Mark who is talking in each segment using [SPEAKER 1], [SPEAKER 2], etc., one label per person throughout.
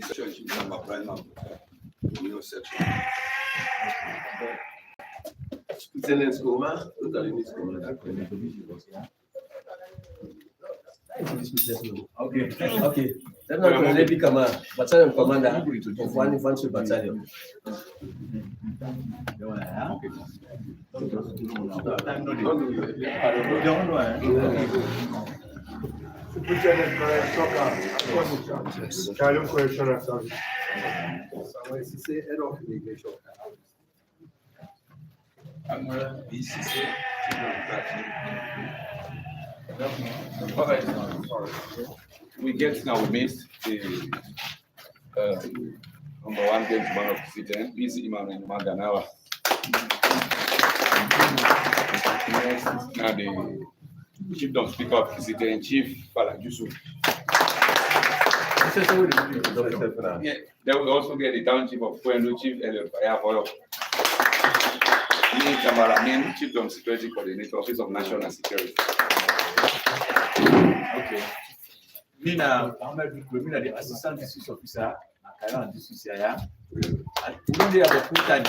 [SPEAKER 1] section number prime new section. Let's go, man. Look at this. Okay. That's not going to become a battalion commander of one infantry battalion.
[SPEAKER 2] We get now, we missed the number one games man of the season, Easy Iman and Maganawa. Now the chief don't speak up, President Chief Falajusu. Yeah, they will also get the township of Kwendo Chief Elliot Fayafolo. Cameraman, Chief Dom Security Coordinator, Office of National Security.
[SPEAKER 3] Okay. Mina, the Assistant District Officer, Kailan District here. We don't have a full time.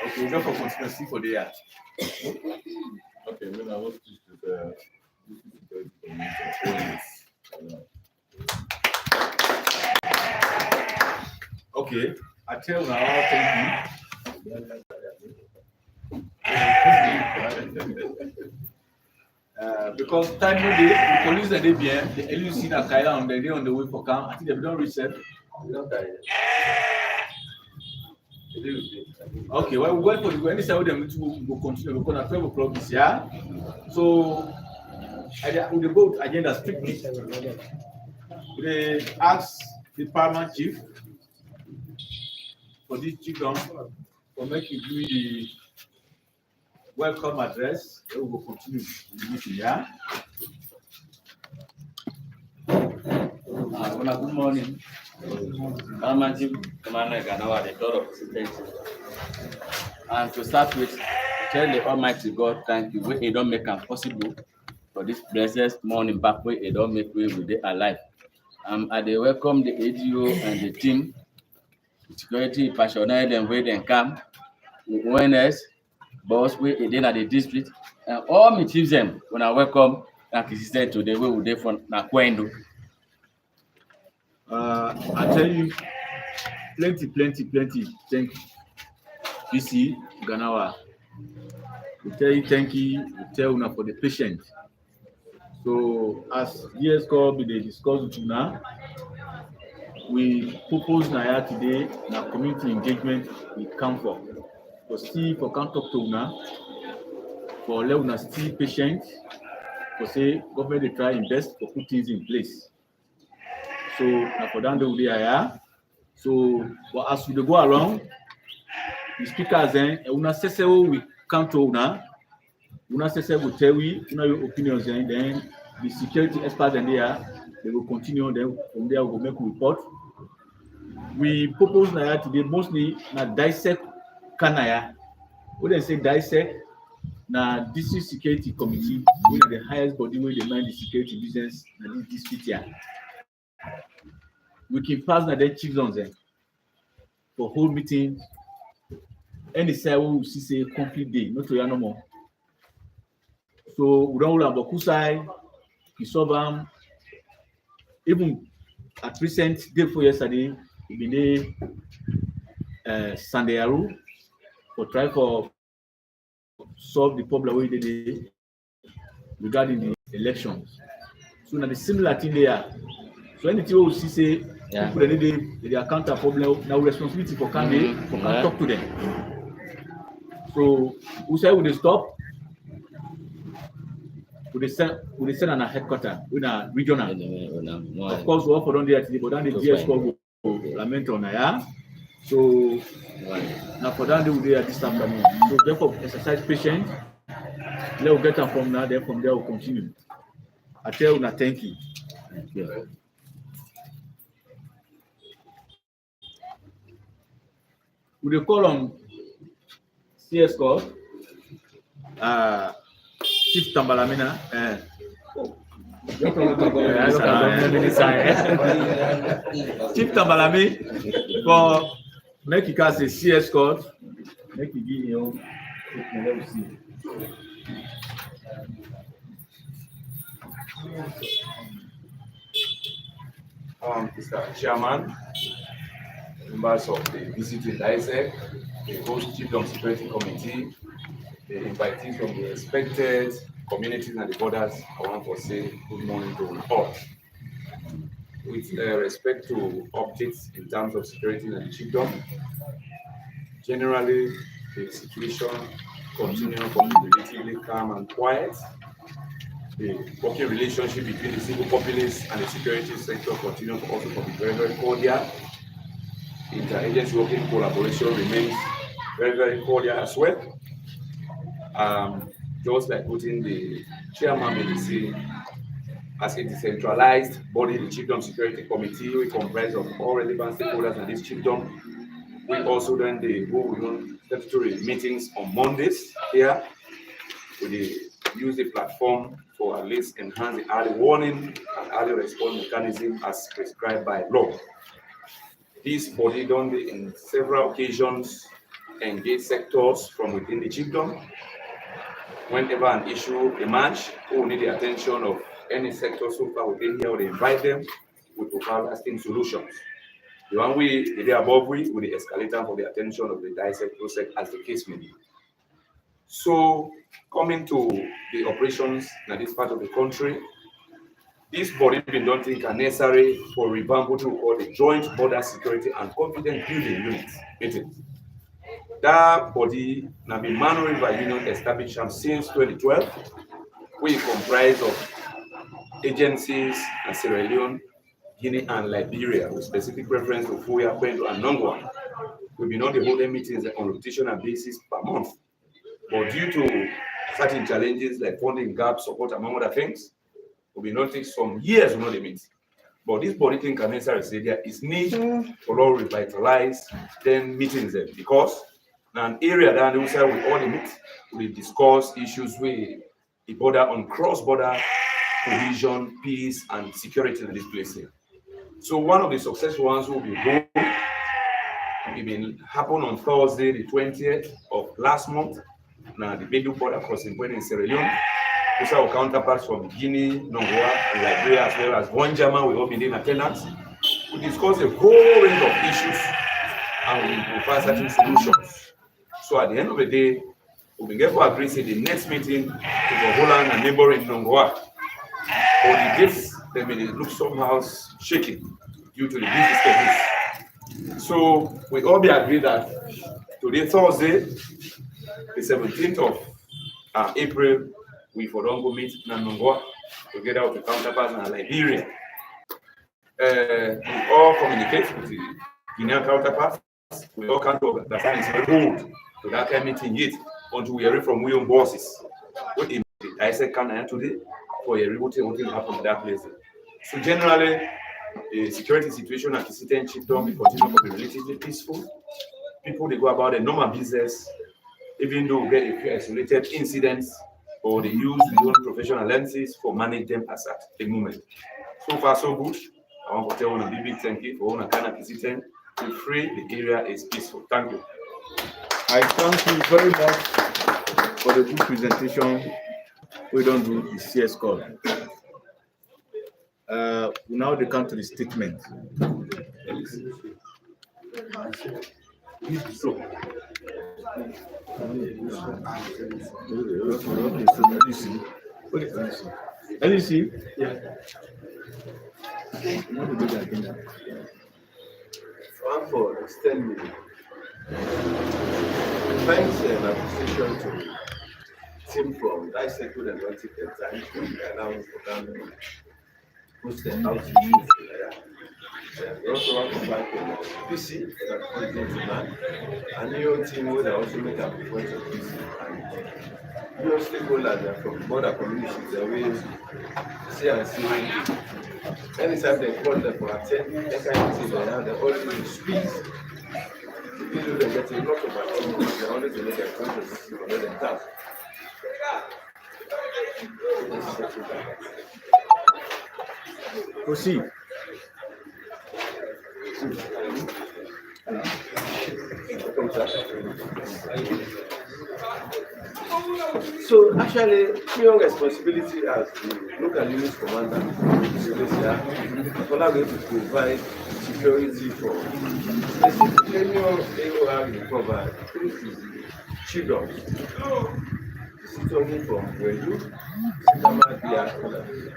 [SPEAKER 3] Okay, we go for consistency for the year.
[SPEAKER 4] Okay, when I was to
[SPEAKER 3] okay, I tell you now, thank you. Because time no day, the police that they be the LUC na Kaila on the day on the way for camp. I think they don't reset. Okay, well, we wait for the when they say them to go continue because at 12 o'clock this year. So, with the vote agenda strictly, they ask the paramount chief for this chiefdom for making the welcome address. We will continue the meeting. Yeah.
[SPEAKER 5] Good morning. Paramount Chief Commander Ganawa, the God of Presidency. And to start with, tell the Almighty God, thank you. We don't make it possible for this blessed morning back where it don't make way with the alive. I welcome the ADO and the team, security personnel, and where they come, awareness, boss, we in the district, and all my chiefs them when I welcome and consistent to the way we dey from Nakwendo.
[SPEAKER 3] I tell you, plenty. Thank you. PC Ganawa. We tell you thank you. We tell you for the patient. So as years come, they discuss with you now. We propose now today na community engagement we come for. For still for can't talk to now. For let una still patient. For say government they try invest for put things in place. So now for that we are. So well, as we go along, the speakers then una say we come to una say we tell we your opinions then the security experts and they will continue then from there we will make a report. We propose now today mostly na dissect Kanaya. When they say dissect, na district security committee, which is the highest body where they mind the security business in this district here. We can pass na their children then for whole meeting. Any side we will see say complete day, not to no more. So we don't have Boku side, we solve them. Even at present day for yesterday, we been there Sunday Aru for try for solve the problem we did regarding the elections. So now the similar thing there. So anything we see say people they account a problem now responsibility for candidate for can talk to them. So we say we dey stop. We send on a headquarters, we a regional. Of course, we offer on there today, but then the GS call will lament on here. So now for that, they will do this afternoon. So therefore, exercise patience. Let us get them from now. Then from there, we'll continue. I tell you, thank you. We call on CS call. Chief Tambalamina, Chief Tambalami for make it cast a CS code. Make it give you. Let me see.
[SPEAKER 2] Mr. Chairman, members of the visiting DISEC, the host Chiefdom Security Committee, the invitees from the respected communities and the borders, I want to say good morning to all. With respect to updates in terms of security and the Chiefdom, generally the situation continues to be relatively calm and quiet. The working relationship between the civil populace and the security sector continues to also be very, very cordial. Interagency working collaboration remains very, very cordial as well. Just like putting the chairman ministry as a decentralized body, the Chiefdom Security Committee, we comprise of all relevant stakeholders in this chiefdom. We also then hold statutory meetings on Mondays here. We use the platform for at least enhance the early warning and early response mechanism as prescribed by law. This body done in several occasions engage sectors from within the chiefdom. Whenever an issue emerges, who need the attention of any sector so far within here, we invite them, we provide lasting solutions. The one we the above we will escalate them for the attention of the DISEC process as the case may be. So coming to the operations in this part of the country, this body don't think are necessary for revamp what we call the Joint Border Security and Confidence Building Unit meetings. That body now been manually by union established since 2012. We comprise of agencies in Sierra Leone, Guinea, and Liberia, with specific reference to Fuya, Kwendo, and Nongwa. We've been on the holding meetings on rotational basis per month. But due to certain challenges like funding gap support, among other things, we've been not take some years to know the meet. But this body thing can necessarily say there is need for all revitalize then meetings there because now an area that we say we all meet, we discuss issues with the border on cross-border cohesion, peace, and security in this place here. So one of the successful ones will be home. It been happen on Thursday, the 20th of last month. Now the middle border crossing point in Sierra Leone. Those are our counterparts from Guinea, Nongwa, and Liberia, as well as one German. We all been in attendance. We discuss a whole range of issues and we provide certain solutions. So at the end of the day, we will get to agree say the next meeting to the Holland and neighboring Nongwa. For the dates, they may look somehow shaky due to the busy schedules. So we all be agreed that today, Thursday, the 17th of April, we for don't go meet Nongwa together with the counterparts in Liberia. We all communicate with the Guinean counterparts. We all come to understand it's very old to that kind of meeting yet until we hear from William bosses. What I said can today for a remote what will happen in that place. So generally, the security situation at the city and chiefdom continue to be relatively peaceful. People they go about their normal business, even though we get a few isolated incidents, or they use their own professional lenses for manage them as at the moment. So far so good. I want to tell one of the big thank you for one kind of visiting. Feel free, the area is peaceful. Thank you.
[SPEAKER 3] I thank you very much for the good presentation. We don't do the CS call. Now they come to the statement. So let me see. Yeah.
[SPEAKER 1] One for extend me. Thanks and appreciation to team from DISEC and Atlantic and time to announce the government push the house we also want to thank PC that continue to man and new team will also make a point of PC and new stakeholders from border communities that we see and see. Anytime they call them for attend, they kind of see they always speak. People they get a lot of activities, they always make a point of PC for them.
[SPEAKER 3] Proceed.
[SPEAKER 1] Welcome, sir. So actually, your responsibility as the local unit commander is going to provide security for specific area we cover. This is children. This is only from Wedu, Sitamadia,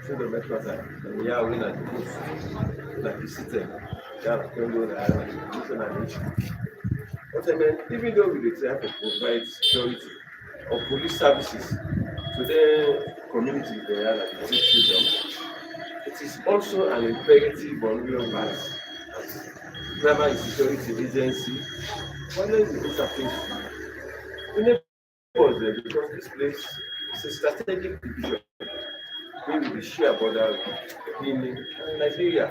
[SPEAKER 1] to the metro side, and we are winning at the coast, like the city, Congo, and issue. But I mean, even though we try to provide security or police services to the community there, like the children, it is also an imperative on real matters as primary security agency. When we interface, we need pause there because this place is a strategic division where we share border with Guinea and Nigeria.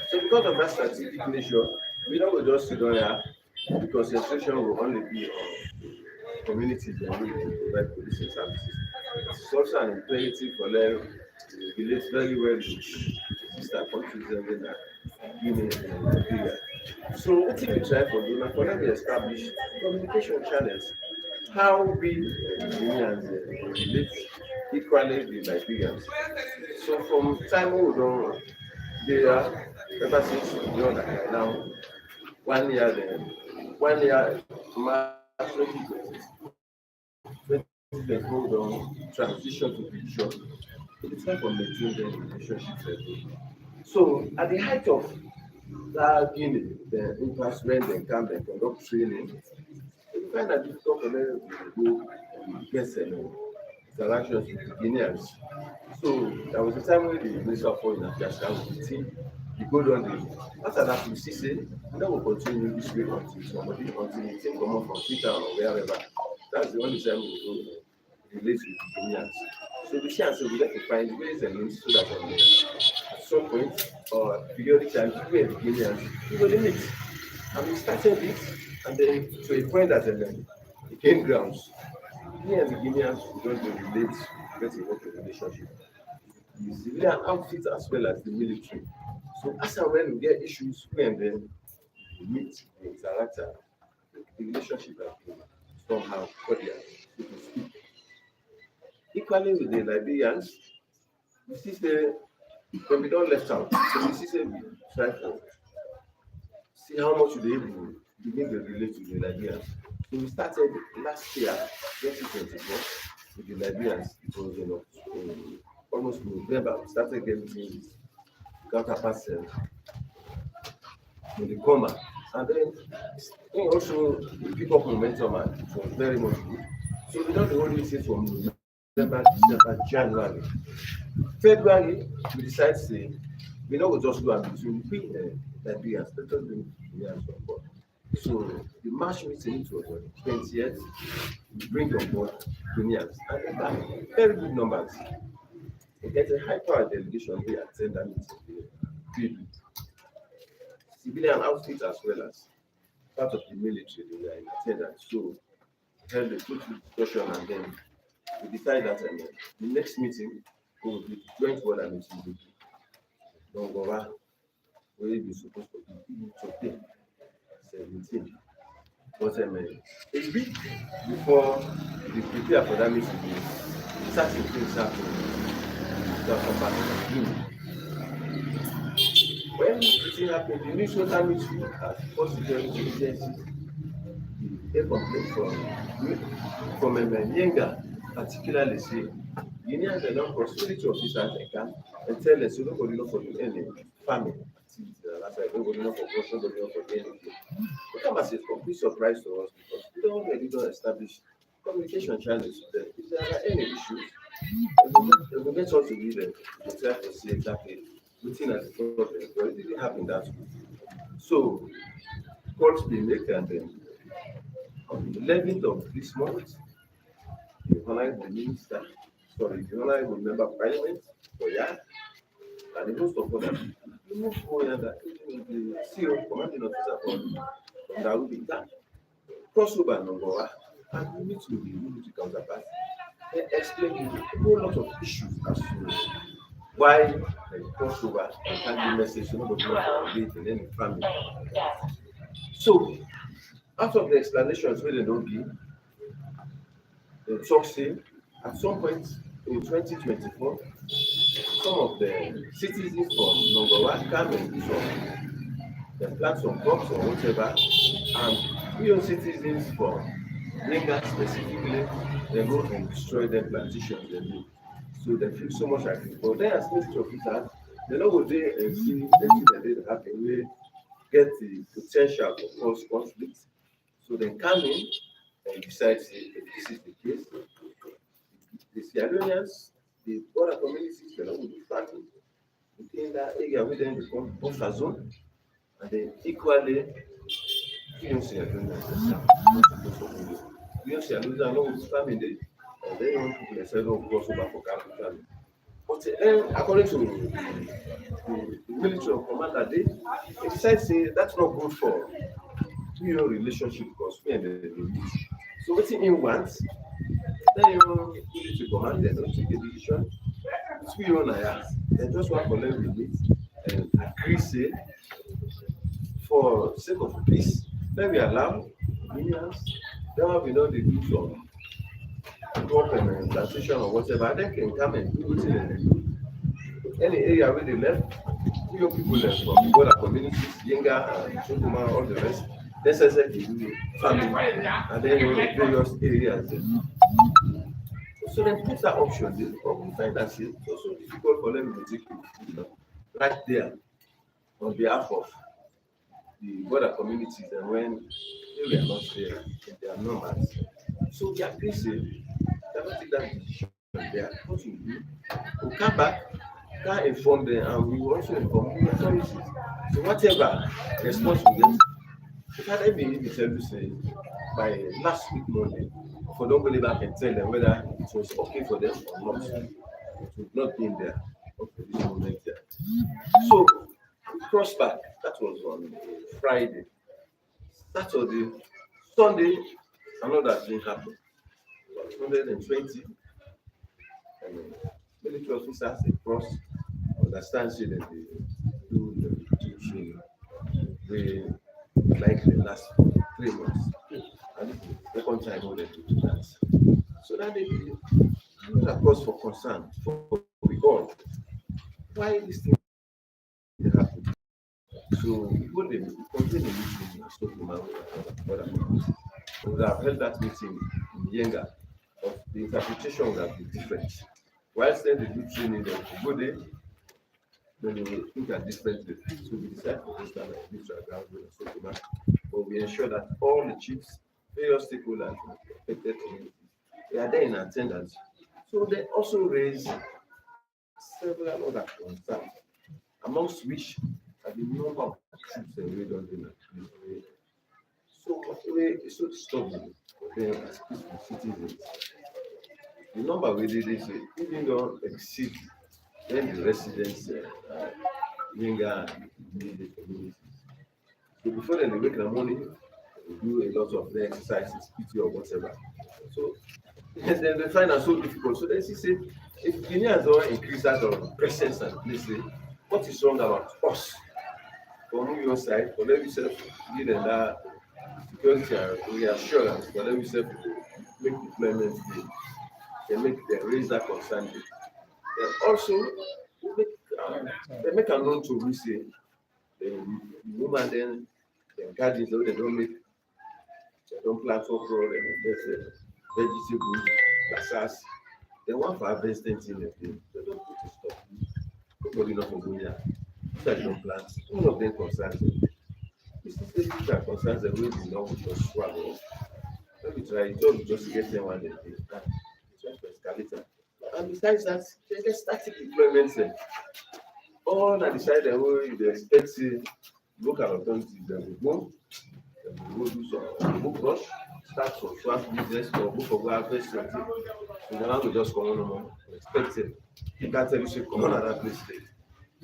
[SPEAKER 1] So because of that strategic nature, we don't just sit down here because the situation will only be on communities and we will provide policing services. It's also an imperative for them to relate very well with sister countries and Guinea and Nigeria. So what we try for do now for them to establish communication channels, how we Guineans relate equally with Nigerians. So from time we don't they are ever since we know that now 1 year then 1 year March 2020 hold on transition to picture. It's time for maintaining the relationship. So at the height of that Guinea, the impasse when they come and conduct training, you find that difficult for them to go get interactions with the Guineans. So there was a time when the Minister of Foreign Affairs with the team, you go down the after that we see say that will continue this way until the team come up from Twitter or wherever. That's the only time we go relate with the Guineans. So we see and say we have to find ways and means so that at some point or periodic time we and the Guineans we will limit. And we started it and then to a point that it came grounds. Me and the Guineans we don't relate, get a working relationship. The civilian outfit as well as the military. So as and when we get issues, we and then we meet, we interact, the relationship has been somehow cordial, so to speak. Equally with the Liberians, we see say when we don't left out, so we see say we try to see how much we able begin to relate to the Liberians. So we started last year, 2024, with the Liberians. It was almost November. We started getting counterparts in the coma. And then we also we pick up momentum and it was very much good. So we don't only say from November, December, January. February, we decide to say we know we just go and between we Liberians, let us bring Nigerians on board. So the March meeting it was on the 20th, we bring on board Guineans. And we have very good numbers. We get a high power delegation, they attend that meeting, they civilian outfit as well as part of the military, they were in attendance. So we held a fruitful discussion and then we decided that the next meeting we will be joint border meeting with Dongowa, where we supposed to be today, 17. But a week before we prepare for that meeting, certain things happen that come back to Guinea. When the thing happened, the Minnesota military has first security agencies, they complain from Yenga, particularly say, Guineans are not prosperity officers they can and tell us, you nobody know for any farming activity. That's why nobody know for bush, nobody know for anything. It come as a complete surprise to us because we don't establish communication channels with them. If there are any issues, they will get us to be there to try to see exactly within as the problem, but it didn't happen that way. So, calls been made and then on the 11th of this month, the Honorable Minister, the Honorable Member of Parliament for YAD, and the host of others, we move forward that the CEO, commanding officer from Darubi, that crossover number one, and we meet with the military counterpart. They explain a whole lot of issues as to Why the crossover and can't be message, nobody knows for it and then the family. So out of the explanations where they don't give, the talk say at some point in 2024, some of the citizens from number one come and they plant some crops or whatever, and few citizens from Guinea specifically, they go and destroy their plantations they do. So they feel so much agree. But then as ministry officers, they no go dey and see wetin dem dey happen wey get the potential to cause conflict. So dem come in and decide say if this is the case, the Sierra Leoneans, the border communities, dem no go do farming within that area wey dem dey call buffer zone, and then equally Beyoncé Aluna herself, not supposed to do this. Beyoncé Aluna no go farming dey, and then young people dey say no cross over for capital. But according to the military commander, they decide say that's not good for relationship because we and the meet. So wetin him want, then military commander don take a decision. We own Naya, they just want to let we meet and agree say for sake of peace, let we allow Guineans, then we know dey do some crop and plantation or whatever, and then can come and do wetin dem dey do. Any area where they left, few people left from the border communities, Yenga and Chukuma, all the rest, necessarily do farming, and then various areas. So then put that option there, but we find that it's also difficult for them to take it right there on behalf of the border communities and when they were not there in their numbers. So we agree say, cannot take that decision there. What we do, we come back, can inform them, and we will also inform the authorities. So whatever response we get, it had me tell you say by last week Monday, for don't go back and tell them whether it was okay for them or not. It would not be in there up to this moment there. So we crossed back. That was on Friday. Saturday, Sunday, another thing happened. 120 military officers across understand say that they do the teaching wey like the last 3 months, and this is the second time wey dem dey do that. So that dey be another cause for concern for we all. Why this thing dey happen? So we go dey convene a meeting in Asokuma with other people. We would have held that meeting in Yenga, but the interpretation would have been different. Whilst then the do training, dem go there, then they will look at different things. So we decided to just have a neutral ground with Asokuma, but we ensure that all the chiefs, various stakeholders, affected communities, they are there in attendance. So they also raise several other concerns, amongst which are the number of troops that we don't do. So it's so disturbing for them as peaceful citizens. The number we did is even though exceed when the residents linger in the communities. So before then they wake in the morning, they do a lot of the exercises, PT or whatever. So and then they find it so difficult. So then she said, if Guineans don't increase that of presence and place, what is wrong about us? From your side, for let yourself give them that security and reassurance, for let yourself make deployment day. They make they raise that concern. Then also make they make a known to we say the woman then the gardens they don't make they don't plant okra, they get vegetables, lasas. They want for harvesting in the thing. They don't put it stop. Nobody not from Guinea. They don't plant. One of them concerns them. This is the thing that concerns them. We do not just swallow. Let me try. Just get them one day. Try to escalate them. And besides that, they get static deployments. All that decide the way they expect local authorities that will go do some book rush, start some swap business or book of harvest something. So now we just come on more expected. You can't tell you say come on another place.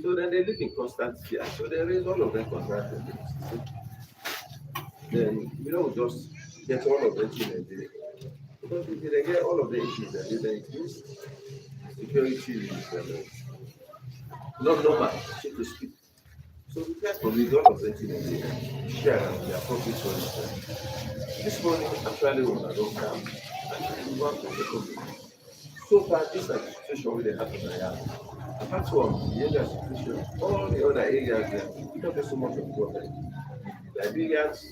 [SPEAKER 1] So then they live in constant fear. So they raise all of them contracted. Then we don't just get all of them in a day. Because if they get all of the issues that they increase security is not normal, so to speak. So we get from the all of them to share their profits for this. This morning, actually, when I don't come, and we want to take over. So far, this is the situation where they have in Nigeria. Apart from the area situation, all the other areas, we don't get so much of problem. The Liberians,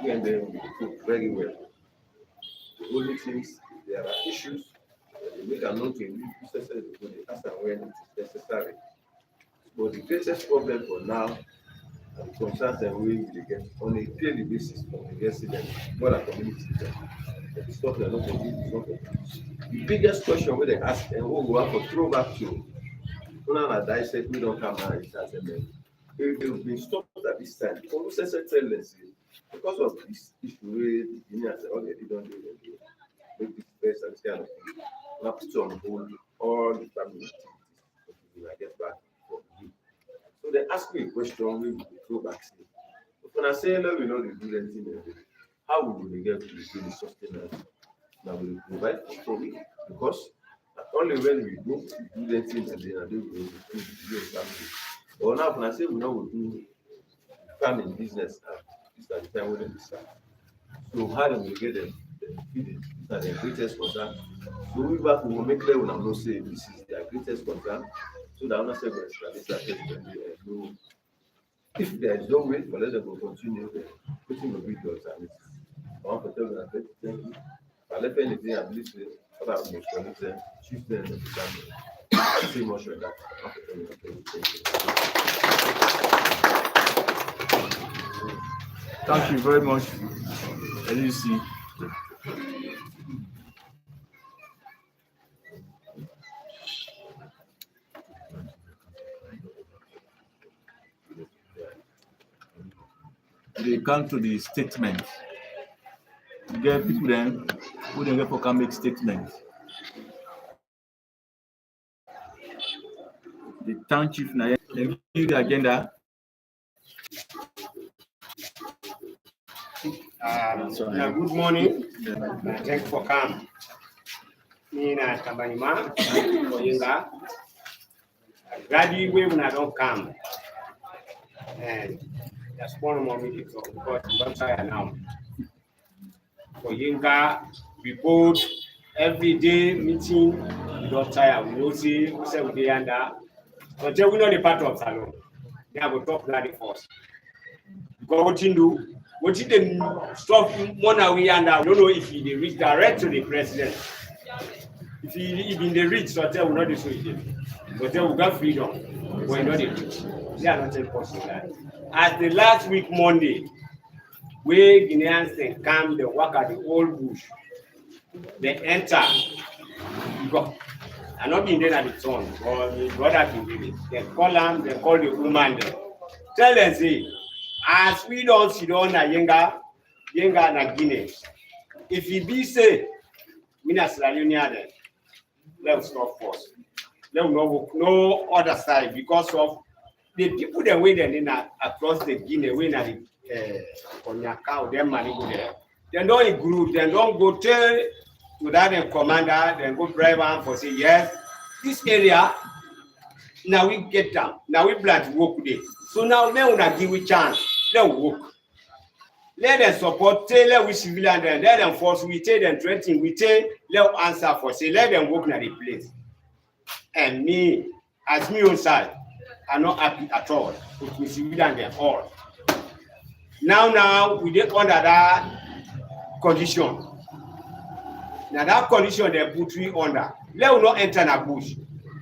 [SPEAKER 1] we and them we cook very well. The only things, there are issues, they make a note in necessary to the as and when it is necessary. But the greatest problem for now and the concerns that we will get on a daily basis from the residents, more than community, the stuff they are not going to do. The biggest question where they ask and who will have to throw back to, one of the said we don't come now, it has a man. They've been stopped at this time. For tendency, because of this issue, where the Guineans already don't do it, make this first and kind of thing. We have put on hold all the family activities until I get back from you. So they ask me a question, we will throw back. But when I say, no, we know they do anything, how will we get to the sustenance that will provide for me? Because only when we go do the thing and then I do the family. But now when I say we know we do farming business, this is the time when we start. So how do we get them feeding? These are their greatest concern. So we back we will make them when I'm not saying this is their greatest concern. So that I'm not saying this is no. If there is no way, but let them continue putting the videos and I want to tell them that thank you. I left anything at least what I'm most of them, choose them in the family. See much of that.
[SPEAKER 3] Thank you very much, LUC. They come to the statement. You get people then who don't get for can make statements. The town chief now they give you the agenda.
[SPEAKER 6] Good morning. Thank you for coming. Nina Tabanima, Oyinga. Gradually, we will not come. And that's one more meeting because I'm tired now. Oyinga, we both every day meeting, we don't tire. We don't see, we say we under. Until we know the part of Salon, they have a top bloody force. Because what you do, what you then stop money we under, I don't know if he reach direct to the president. If he in the reach, so tell we not the so but then we got freedom. We're not the rich. They are not impossible. As the last week Monday, where Guineans they come, they work at the old bush, they enter. Go. I'm not being there at the turn, or the brother can do it. They call them, they call the woman there. Tell them, say, as we don't sit on a Yenga na Guinea. If he be say, we na Sierra Leone then, let's stop first. Let no other side because of the people that wait in across the Guinea, we na the Konyaka, them money go there. They don't group, they don't go tell to that commander, then go drive on for say yes, this area now we get down, now we plan to work with it. So now let us give a chance, let work. Let them support, let we civilian them, let them force, we take them threatening, we take, let answer for say, let them work in the place. And me, as me on side, I'm not happy at all with we civilian them all. Now we get under that condition. Now that condition they put we under. Let us not enter the bush.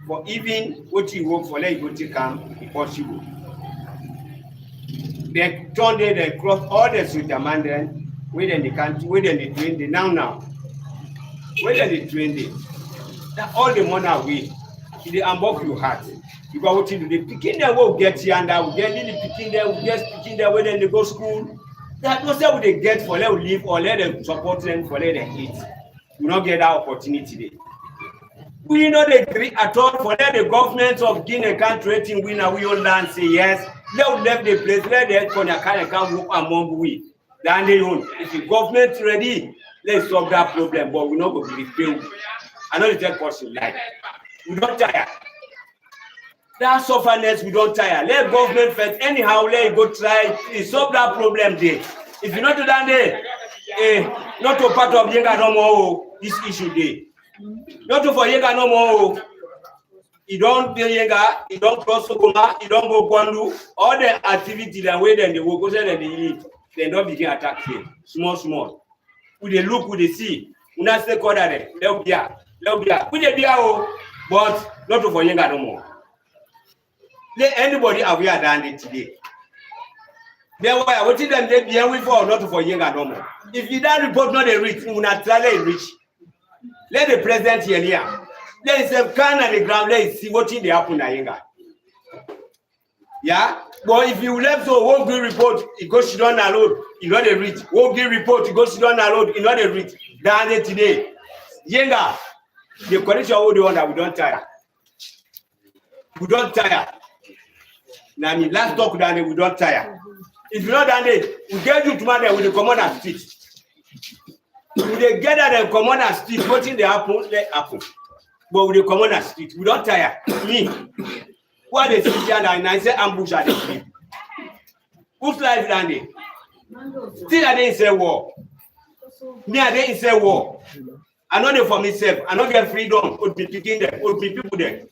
[SPEAKER 6] For even what you work for, let you go to come impossible. They turn there, they cross all the Switzerland then, within the country, within the train, the now. Within the train, that all the money away, they unbox your heart. You got what you do. The picking them will get here and that will get little picking them, will get picking them when they go school. That was what they get for let them live or let them support them for let them eat. We not get that opportunity there. We not agree at all for let the government of Guinea can't rating we now we all land say yes. Let us left the place, let the Konyaka can work among we. Then they own. If the government ready, let's solve that problem, but we're not going to be failed. I know the third person like we don't tire. That sufferness, we don't tire. Let government first. Anyhow, let it go try to solve that problem there. If you not do that there, not to part of Yenga no more, this issue there. Not to for Yenga no more. You don't do Yenga, you don't cross Sokoma, you don't go Kwandu. All the activity that way then they will go and they eat. They don't begin attack here. Small. With the look, with the see. Una say call that let be. With the beer, but not to for Yenga no more. Let anybody aware than it today. Then why what them they be with for not for Yenga no more. If you that report not a rich, you not try to reach. Let the president here. Let him can on the ground, let see what they happen na Yenga. Yeah, but if you left so won't give report, it goes down a load, you know the reach. Won't give report, it goes down a load, you know the reach. Down it today. Yenga, the condition all the one that we don't tire. We don't tire. Now, last talk down there, we don't tire. If you're not down there, we get you tomorrow with the commander street. If they get at the commander street, what in the happen, let happen. But with the commander street, we don't tire. Me, what they see here and I say ambush at the street. Whose life down there? Still, I didn't say war. Me, I didn't say war. I know them for myself. I don't get freedom. Would be picking them. Would be people there.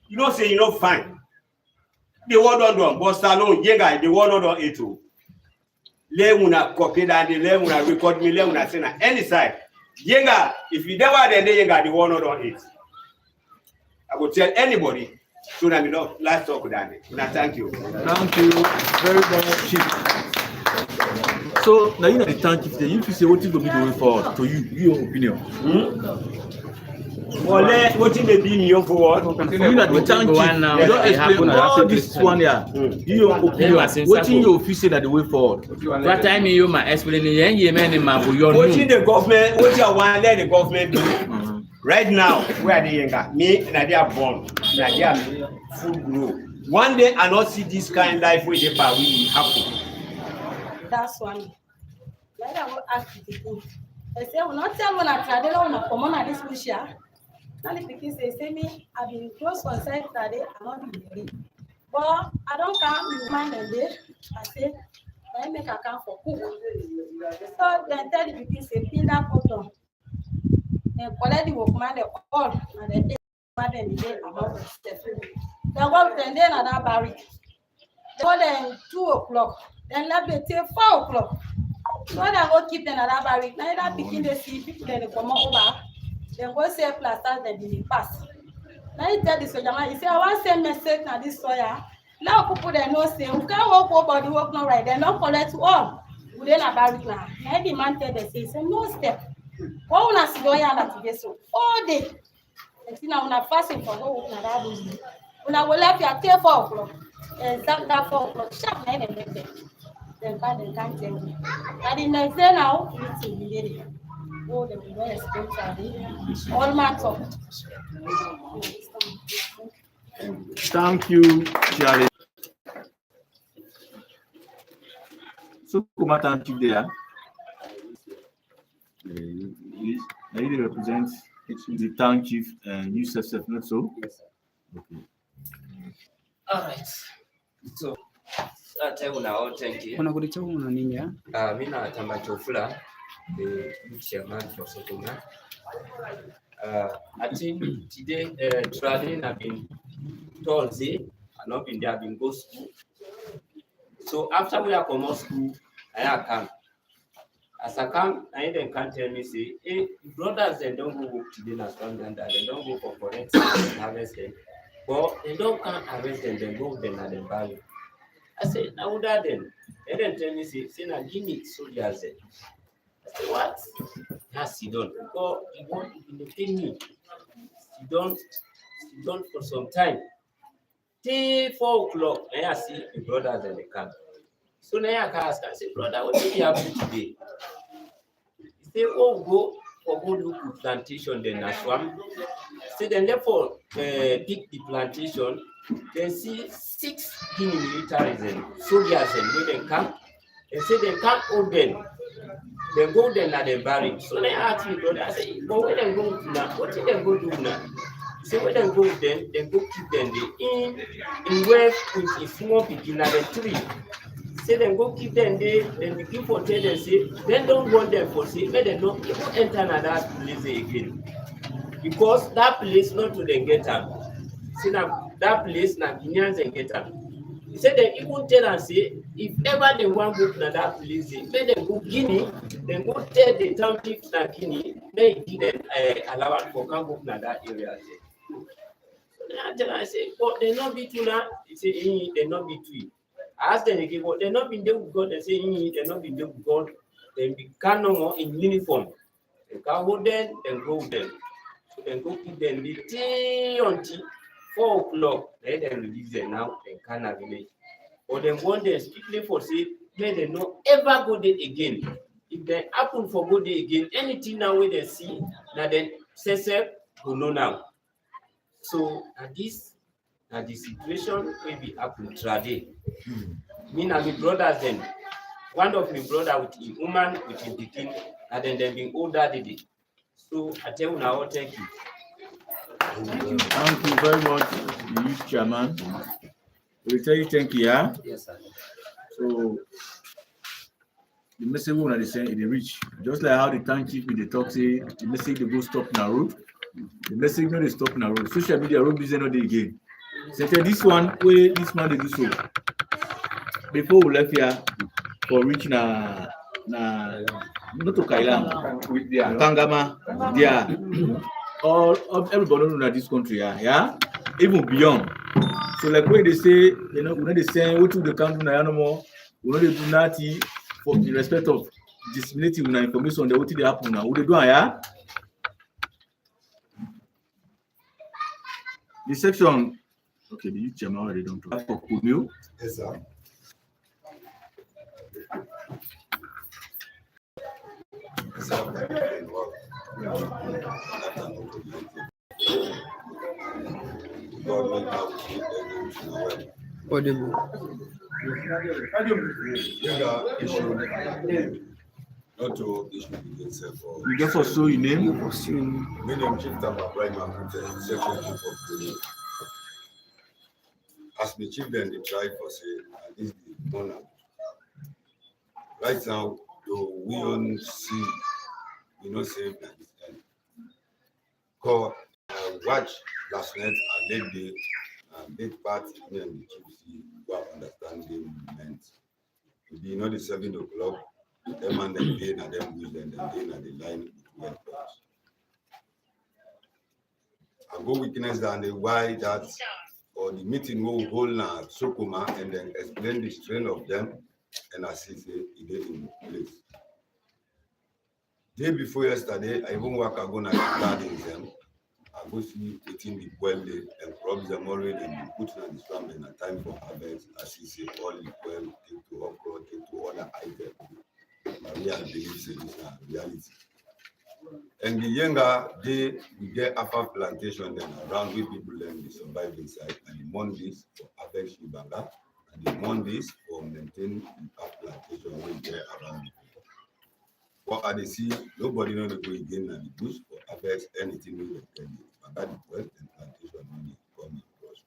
[SPEAKER 6] You don't say you know fine. The word on them, but salon, Yenga, the word on it too. Let una copy that, let una record me, let una say na any side. Yenga, if you never then Yenga, the word on it. I will tell anybody. So that we don't last talk down there. Now, thank you.
[SPEAKER 3] Thank you very much, Chief. So now you know the thank you. You say what is going to be going forward to you, your opinion.
[SPEAKER 6] Well, what in the being you forward?
[SPEAKER 3] You know the thank you. You don't explain all this one here. Your opinion. What in your official that the way forward?
[SPEAKER 5] What time you my explain the man
[SPEAKER 6] what in the government? What you want let the government do? Right now, where they Yenga, me and they are born, they are full grow. One day I not see this kind of life where they will happen.
[SPEAKER 7] That's one. Like I will ask you. I say, "We not tell when I try. They don't come on at this push here." Now the people say me, I've been close on side today. I'm not in the but I don't come with man and day. I say, I make a count for cook. So then tell the people say, pin that cotton. Then collect the workman the all and then take man and day about the step. Then go then another barrack. Go then 2 o'clock. Then let me till 4 o'clock. So then go keep another barrack. Now that picking the see people then they come over. Then go say plaster then they pass. Now you tell the soldier man, you say I want send message now this soya. Now people they know say we can't walk over the work not right. They don't collect all. We then a barrack now. Now the man tell they say no step. What una see doya na today so all day. And see now una fasting for go work na that business. Una go left your till 4 o'clock. Exact that 4 o'clock. Sharp na them make them. Then can't tell me. And the next day now, it's immediately. Oh, they will not explain to all my talk.
[SPEAKER 3] Thank you, Charlie. So, come thank you there. Now you represent the town chief and you yourself, not so? Okay.
[SPEAKER 8] All right. So, thank you. Mina Tamachofula, the chairman for Sotoma. I think today, traveling have been told, I not been there, been go school. So after we are come school, I come. As I come, I then can't tell me, say, hey, brothers, they don't go work today, as one and that, they don't go for correct and harvest them. But they don't come harvest them, they go them at the value. I said, now that then, they then tell me, say, na Guinea soldiers. I said, what? Yes, you don't. Because you want to pay me. You don't for some time. Till 4 o'clock, I see the brothers in the camp. So now I ask, I say, brother, what did you happen today? He say, oh, go look at plantation, then I swam. So then therefore, pick the plantation, then see 6 Guinea militaries and soldiers and when they come, and say they can't hold them. They go then at the barrack. So they ask me, brother, I say, but when they go to now, what did they go do now? say when dem go with them, dem go keep them dey in where with a small pikin na the tree. Say dem go keep them there, dem begin for tell dem say dem don want them for say make dem no even enter na that place again, because that place not to dem get am. Say na that place na Guineans dem get am. He say dem even tell am say if ever dem wan go na that place dey, make dem go Guinea, dem go tell the town chief na Guinea, make he give dem allowance for come go na that area there. I tell am say but dem no be true na. He say dem no be true. I ask dem again, but dem no been dey with God. Dem say dem no been dey with God. Dem be can no more in uniform. Dem can hold them, dem go with them. So dem go keep them dey till until 4 o'clock. Then dem release them now. Dem can na village. But dem want them strictly for say make dem no ever go there again. If dem happen for go there again, anything now wey dem see na dem sef go know now. So na this na the situation wey be happen today. Me and my brothers dem, one of my brother with him woman with him pikin, and then dem been older dey. So I tell una all thank you.
[SPEAKER 3] Thank you very much, the youth chairman. We tell you thank you, yeah?
[SPEAKER 8] Yes, sir.
[SPEAKER 3] So the message we want to send it reach. Just like how the town chief in the talk say the message they go stop na road. The message no dey stop na road. Social media road business no dey again. Say this one way this man dey do so. Before we left here for reach na not to Kailam
[SPEAKER 2] With their
[SPEAKER 3] Kangama, yeah. All everybody know that this country, yeah, even beyond. So like when they say, you know, when they say what to the country na no more, we know they do nothing for the respect of disseminating information on the what they happen now. What they do, yeah. The section, okay, the youth chairman already don't talk for Kumio.
[SPEAKER 1] Yes, sir.
[SPEAKER 9] Audible.
[SPEAKER 1] Not to issue against for
[SPEAKER 3] You get for show your name.
[SPEAKER 1] medium chief Tama Prime section for Guinea. As the chief then they try for say this the monarch. Right now, though we don't see, we not say that this end. Cause watch last night and late part me and the chief see what understand the movement. It be not the 7 o'clock. Them and them day and them use them day and the line went past. I go witness that the why that or the meeting will hold now at Sokoma and then explain the strain of them and I see it in place. Day before yesterday, I even work ago na garden them. I go see eating the well and crops them already and put in the swamp and a time for harvest. As he say all the well take to okra, take to other items. Maria believes this is reality. And the younger they we get after plantation then around with people then they survive inside and the Mondays for harvest Shibanga and the Mondays for maintain the plantation we get around the people. What are they see? Nobody know the go again and the bush for harvest anything we get there. And that the well and plantation money come across.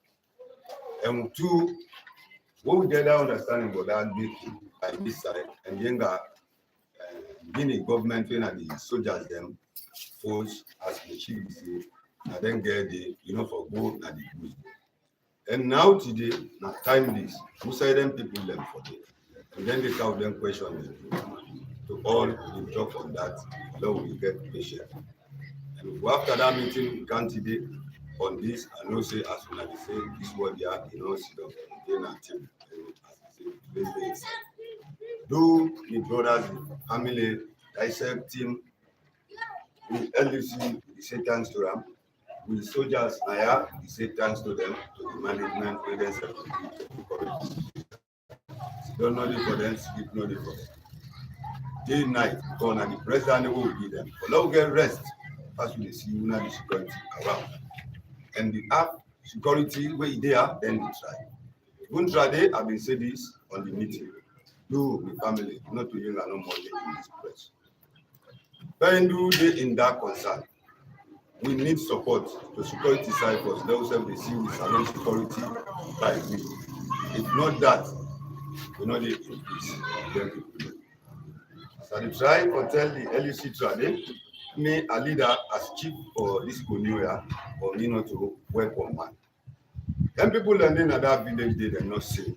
[SPEAKER 1] And two, what we get understanding about that big by this side and younger Guinea government when the soldiers them force as the chief say and then get the for go and the bush. And now today, now time this, who say them people them for it. And then they tell them question them. To all we talk on that, now we get patient. And after that meeting, we can't today on this and no say as soon as they say this word they are sit down again until as they say do the brothers, family, dissect team, with LDC, we say thanks to them. With soldiers, we say thanks to them, to the management, leaders, and don't know the for them, sleep no the for them. Day and night, gone and the president will be them. But now get rest, as we see you the security around. And the app security where they are, then they try. Won't try they have been said this on the meeting. Do the family, not to young and no more in this press. When do they in that concern?
[SPEAKER 9] we need support to security side for those who they see with salon security by we. If not that, we know the increase. So I try to tell the LUC today, me a leader as chief for this Guinea, for me not to work on man. Then people landing at that village, they are not safe.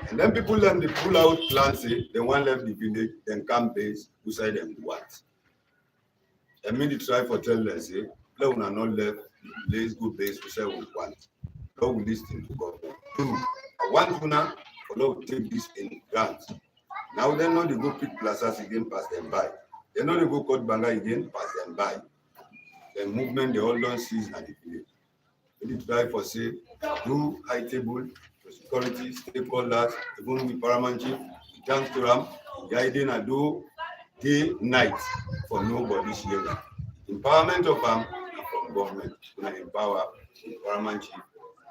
[SPEAKER 9] And then people learn they pull out plans, they want left the village, then come base, who say them what. And me try for tell them, say, let una not left, let's go base, who say we want. Lord will listen to God. I want una for Lord to take this in grant. Now they know they go pick plazas again, pass them by. They know they go cut banga again, pass them by. The movement, the whole long season at the village. We try for say, do high table, security, stakeholders, even with paramount chief, thanks to them, guiding and do day, night for nobody's here. Empowerment of them from government, we empower the paramount chief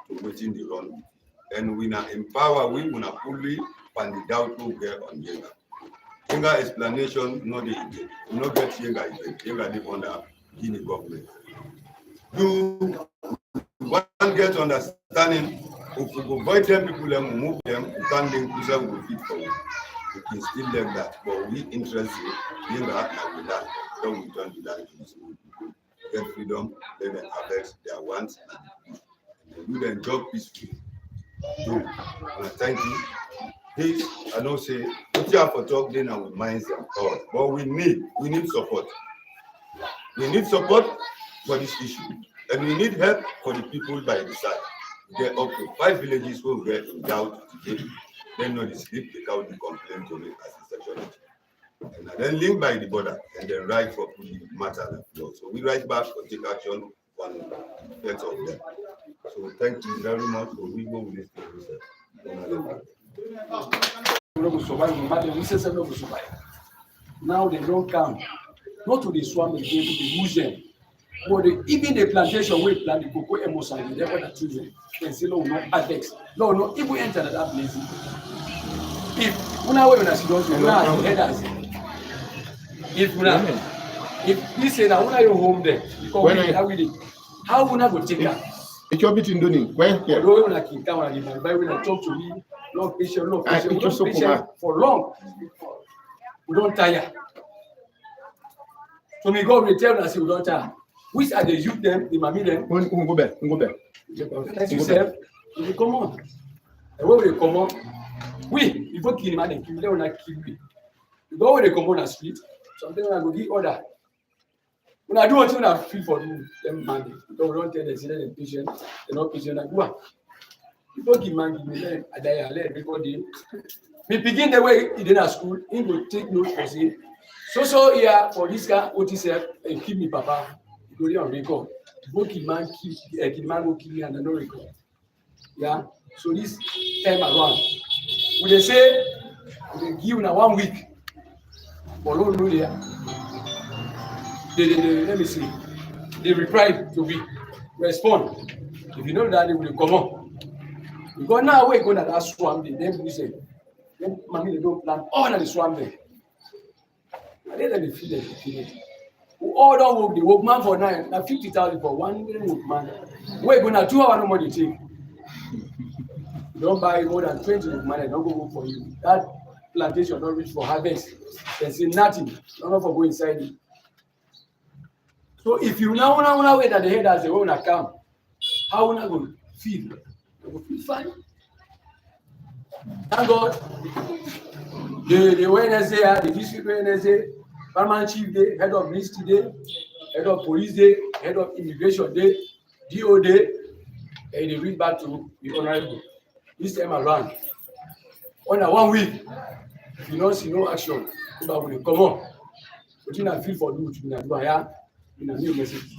[SPEAKER 9] to within the run. And we now empower, we will fully find the doubt to get on Yenga. Yenga explanation, no the again. We not get Yenga again. Yenga live under Guinea government. Do one get understanding. If we avoid them, people and move them, we can't link to them with fit for you. We can still like that, but we interested in that and we learn. So we turn to that to these people. Get freedom, let them harvest their wants and do their job peacefully. Do. And I thank you. This, I don't say, put you for talk then and we minds and all. But we need support. We need support for this issue. And we need help for the people by the side. Get up to 5 villages who get in doubt today. Then know the sleep, take out the complaint to make as a sexuality. And then link by the border and then write for the matter and law. So we write back or take action on the effects of them. So thank you very much for we go with this process.
[SPEAKER 10] Now they don't come. Not to the swamp again, to the museum. But even the plantation we plant the cocoa and Mosaic, they want to children. They say, no, no, adex. No, if we enter that place, if we now see those headers, if we say that when are you home there, how we not go take that?
[SPEAKER 11] It's your bit in doing. When
[SPEAKER 10] we talk to me, long patient, for long. We don't tire. So we go return and say we don't tire. Which are the youth them, the mammy them?
[SPEAKER 11] We go back.
[SPEAKER 10] As you said, we come on. And when we come on, we go kill man and kill them and kill me. You go when they come on the street, sometimes I go give order. When I do what I feel for them man, don't tell them say they're patient, they're not patient. I go. You go give man, give me them, I die, I let everybody. We begin the way he did at school, he will take note for say, so here for this guy, what he said, and keep me papa. Go on record. Go kill man will kill me and I no record. Yeah. So this time around, when they say they give now 1 week, but don't know there. They let me see. They reply to me, respond. If you know that they will come on. Because now we're going to that swamp day. Then we say, then mommy they don't plan all of the swamp day. And then they feel it. All don't work the workman for 9, now 50,000 for 1 million workman. We're gonna 2 hours no more they take. Don't buy more than 20 workman, don't go work for you. That plantation don't reach for harvest. There's nothing. Don't for go inside it. So if you now wait at the head as the owner come, how will I go feel? You will feel fine. Thank God. The Wednesday, the district Wednesday. Paramount Chief Day, Head of Ministry Day, Head of Police Day, Head of Immigration Day, DO Day, and they read back to the Honorable. This time around, under 1 week, if you don't see no action, but when you come on, what you feel for you, you do higher in a new message.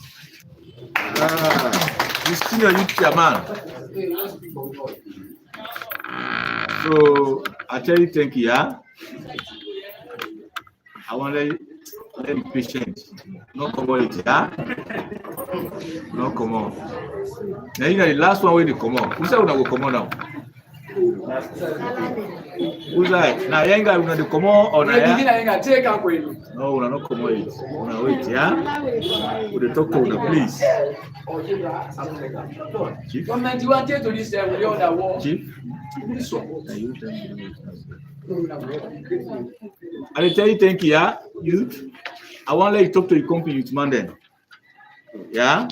[SPEAKER 3] This senior youth chairman. So I tell you, thank you, yeah. I want to let be patient. No commodity, yeah? No come on. Now you know the last one when they come on. Who said we will come on now? Who's that? Now, Yenga, we're going to come on or not?
[SPEAKER 10] Take up with
[SPEAKER 3] No, we're not come on it. We're wait, yeah? We'll talk to you, please. Chief?
[SPEAKER 10] you wanted to this with the other war.
[SPEAKER 3] Chief? I tell you, thank you, yeah? Youth. I want to let you talk to your company, youth man then. Yeah?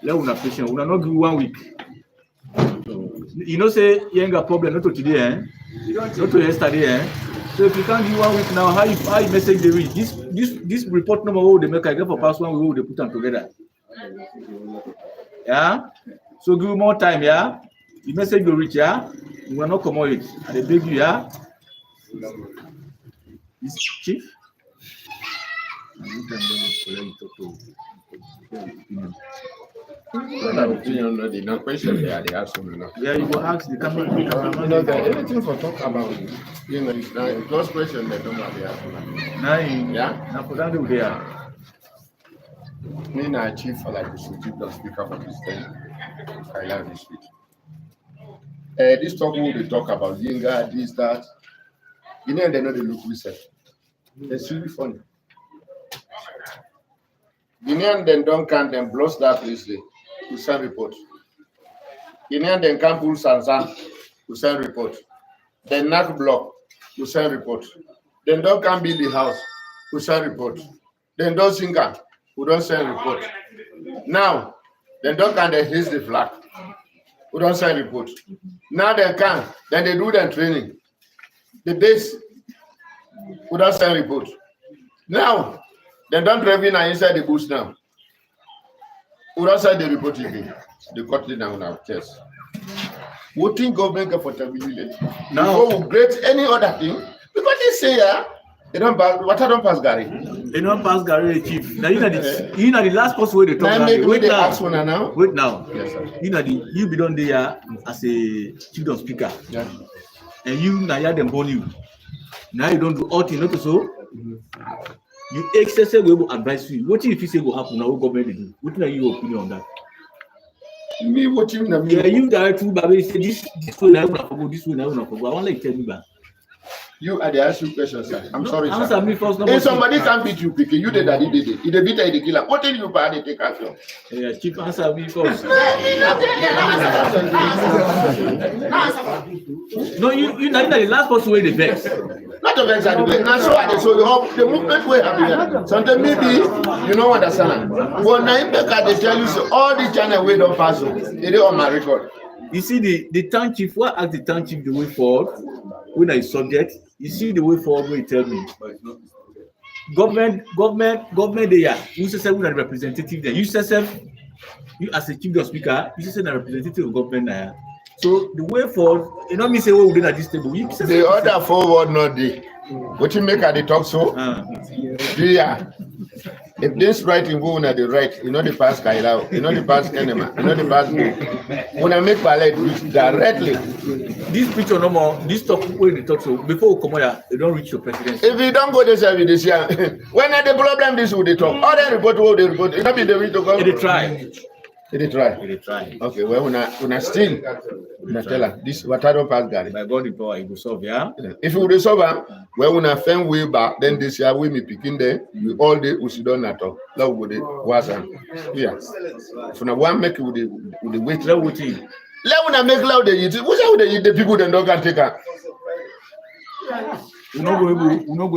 [SPEAKER 3] Let una patient. Una not give 1 week. You know, say you ain't got problem not to today, eh? Not to yesterday, eh? So if you can't give 1 week now, how you message they read? This report number what they make I get for past 1 week, they put them together. Yeah? So give you more time, yeah? The message will reach, yeah? You will not come out it. And they beg you, yeah? This chief?
[SPEAKER 11] No question there. They ask me now.
[SPEAKER 3] Yeah, you go ask the camera.
[SPEAKER 11] Anything for talk about, it's not close question that nobody ask me. Yeah.
[SPEAKER 3] Now for that they are.
[SPEAKER 11] Me na chief for like the chief speaker for this thing. I love this week. This talk we talk about Yinga, this, that. You know they know the look we said. It's really funny. Guinean then don't count them blows that place there. We send report. Guinean then can't pull Sansan. We send report. Then knock block. We send report. Then don't come build the house. We send report. Then don't sing. We don't send report. Now, then don't can they raise the flag. We don't send report. Now they can. Then they do their training. The base. We don't send report. Now, they don't drive in inside the bush now. We don't send the report again. They cut it down our chest. We think government comfortability. Now, before we create any other thing, because they say, they don't pass, water don't pass Gary.
[SPEAKER 3] They don't pass Gary, chief. Now, you know the last person where they talk about.
[SPEAKER 11] Wait now.
[SPEAKER 3] Wait now.
[SPEAKER 11] Yes, sir.
[SPEAKER 3] You be done there as a chief of speaker.
[SPEAKER 11] Yeah.
[SPEAKER 3] And you now hear them born you. Now you don't do all things, not so. You excessive we will advise you. What if you say will happen now? What government do? What are your opinion on that?
[SPEAKER 11] Me watching them.
[SPEAKER 3] Yeah, you directly, Baby say this way now not forgo, this way now not forgo. I want to tell you that.
[SPEAKER 11] You are the asking questions, sir. I'm sorry, sir.
[SPEAKER 3] Answer me first.
[SPEAKER 11] If somebody can't beat you, pick you did that. He did it. He did beat the killer. What did you buy? They take action.
[SPEAKER 3] Yeah, chief, answer me first. No, you know the last person where the vex.
[SPEAKER 11] Not the vex at the vex. Now so you hope the movement way happen. Sometimes maybe you don't understand. But now they tell you so all the channel way don't pass. It is on my record.
[SPEAKER 3] You see the town chief. What ask the town chief the way forward when I subject? You see the way forward when you tell me. Government there. You say we are representative there. You say you as a chief of speaker. You say a representative of government there. So the way forward, you know me say what we do at this table. You say
[SPEAKER 11] the other forward not there. What you make at the talk so? Yeah. If this writing go on at the right, you know the past Kaila, you know the past enemy, you know the past go. When I make ballet directly.
[SPEAKER 3] This picture no more, this talk where they talk so before we come here, they don't reach your presidency.
[SPEAKER 11] If you don't go this way this year, when are the problem this would they talk? All they report what they report, it not be the way to go.
[SPEAKER 3] They try.
[SPEAKER 11] They try.
[SPEAKER 3] They try.
[SPEAKER 11] Okay, well when I still tell her this what I don't pass Gary.
[SPEAKER 3] By God the power it will solve, yeah.
[SPEAKER 11] If you will solve well when I find way back, then this year we me picking there, we all day we should don't at all. Now would it was yeah. So now one make with the wait.
[SPEAKER 3] Let we think.
[SPEAKER 11] Let when I make loud the the people then don't can take her.
[SPEAKER 3] We not go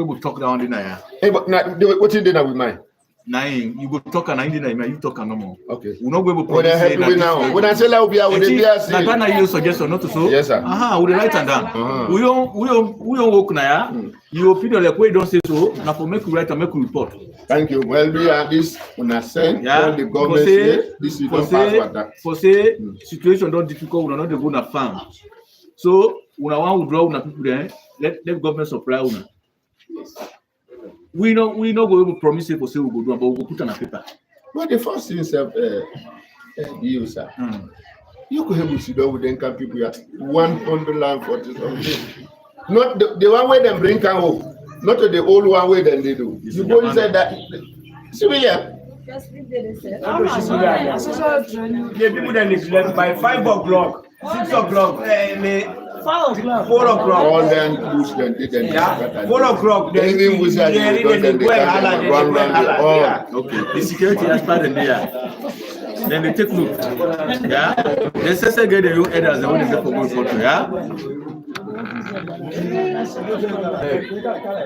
[SPEAKER 3] able to talk down in there.
[SPEAKER 11] Hey, but now what you did now with mine?
[SPEAKER 3] Nine, you go talk and you talk and no more.
[SPEAKER 11] Okay.
[SPEAKER 3] We not go able to.
[SPEAKER 11] When I help you now, when I say I will be, I will be.
[SPEAKER 3] Like now you suggest or not to so.
[SPEAKER 11] Yes, sir.
[SPEAKER 3] We write and down. We don't work now. Your opinion like we don't say so. Now for make you write and make you report.
[SPEAKER 11] Thank you. Well, we are this when I send all the government say this is don't pass what that.
[SPEAKER 3] For say situation don't difficult, we not the go na farm. So when I want to draw una people there, let government supply una. We not go able to promise it for say we go do, but we go put on a paper.
[SPEAKER 11] But the first thing is you, sir. You could have sit down with them people at 140 something. Not the one way them bring can home, not the old one way then they do. You go inside that. Civilian.
[SPEAKER 6] The people that neglect by 5 o'clock, 6 o'clock, 4 o'clock.
[SPEAKER 11] All them push them, did them.
[SPEAKER 6] Yeah, 4 o'clock.
[SPEAKER 11] They even wish that they don't them, they can't run the all.
[SPEAKER 3] Okay, the security expert in there. Then they take look. Yeah, they say get the young elders. They want to get for good photo. Yeah.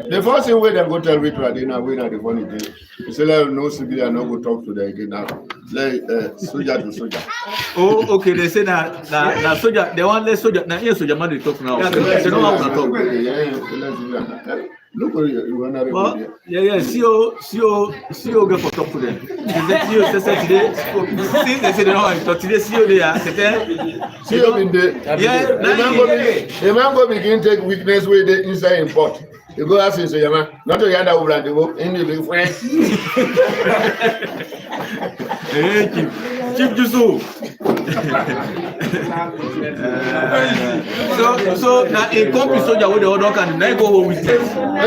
[SPEAKER 11] The first thing where they go tell Ritual, they know we not the funny thing. You say let no civilian no go talk to them again now. Let soldier to soldier.
[SPEAKER 3] Oh, okay. They say that now soldier. They want let soldier. Now here soldier man they talk now. They don't want to talk.
[SPEAKER 11] Look where you want to.
[SPEAKER 3] Well, yeah. CEO get for talk to them. The CEO say today. Since they say they don't want to talk today, CEO they are.
[SPEAKER 11] CEO in there.
[SPEAKER 3] Yeah.
[SPEAKER 11] The man go begin take weakness with the inside import. You go ask him, so man, not to yanda over and go in the big friend.
[SPEAKER 3] Hey, Chief Jusu. So now in company soldier with the other can now go home with them.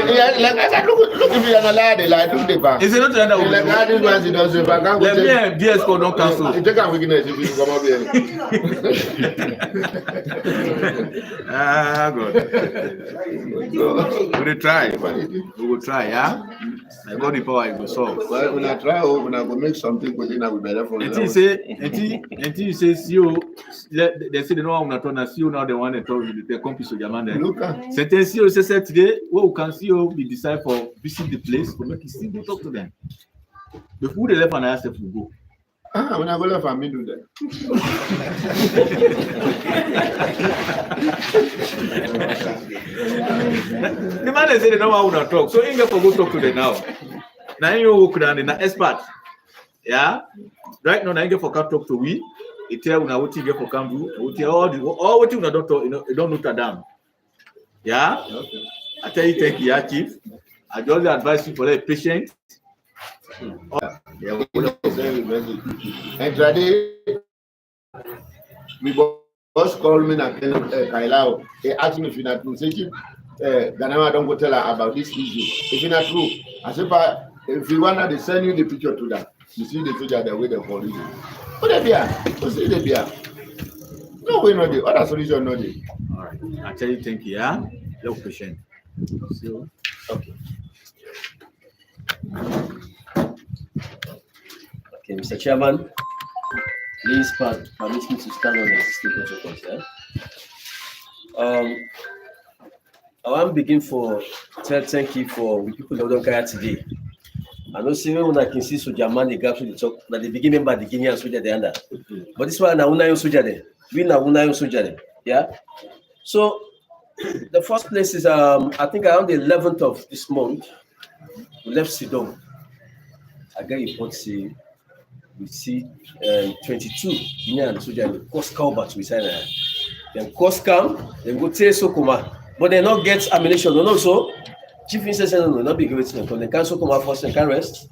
[SPEAKER 11] Yeah, like I said, look if you are allowed, like look the back.
[SPEAKER 3] Is it not that way?
[SPEAKER 11] Like how this one does it, but can't go
[SPEAKER 3] take. Let me DS code don't cancel.
[SPEAKER 11] You take a weakness if you come up here.
[SPEAKER 3] Ah, good. We will try. We will try, yeah. I got the power. It will solve.
[SPEAKER 11] Well, when I try, when I go make something, but then I will better for
[SPEAKER 3] until you say, CEO, they say they don't want to turn a CEO now. They want to talk with the company so German. Certain CEO say today, well, we can CEO be decide for visit the place, but make it still go talk to them. Before they left, and I asked if we go.
[SPEAKER 11] Ah, when I go left, I may do that.
[SPEAKER 3] The man they say they don't want to talk, so you get to go talk to them now. Now you walk down in an expert. Yeah, right now I get for come talk to we. It tell you what you get for come do. What you all what you don't talk, you don't note that down. Yeah, okay. I tell you, thank you, Chief. I just advise you for the patient.
[SPEAKER 11] Yeah, and today we boss call me and Kailao. He asked me if you not true. Say, Chief, Ghana don't go tell her about this issue. If you not true, I said, if you want to send you the picture to that. You see the soldier the way they call it. What they be? What see they be? No way, no day. Other solution, no day.
[SPEAKER 3] All right. I tell you, thank you. Yeah, your patient. So,
[SPEAKER 12] okay. Okay, Mr. Chairman, please permit me to stand on the existing protocols. I want to begin for thank you for the people that don't care today. I don't see when I can see soldier man the gaps with the talk that the beginning by the Guinea and soldier the under. But this one now una soldier there. We now una soldier there. Yeah. So the first place is I think around the 11th of this month we left Sidon. I get a report say we see 22 Guinea and soldier in the coast Calbert we say then coast camp then go take Sokoma but they not get ammunition no so. Chief Minister said, no, not be great. They cancel come out first and can rest.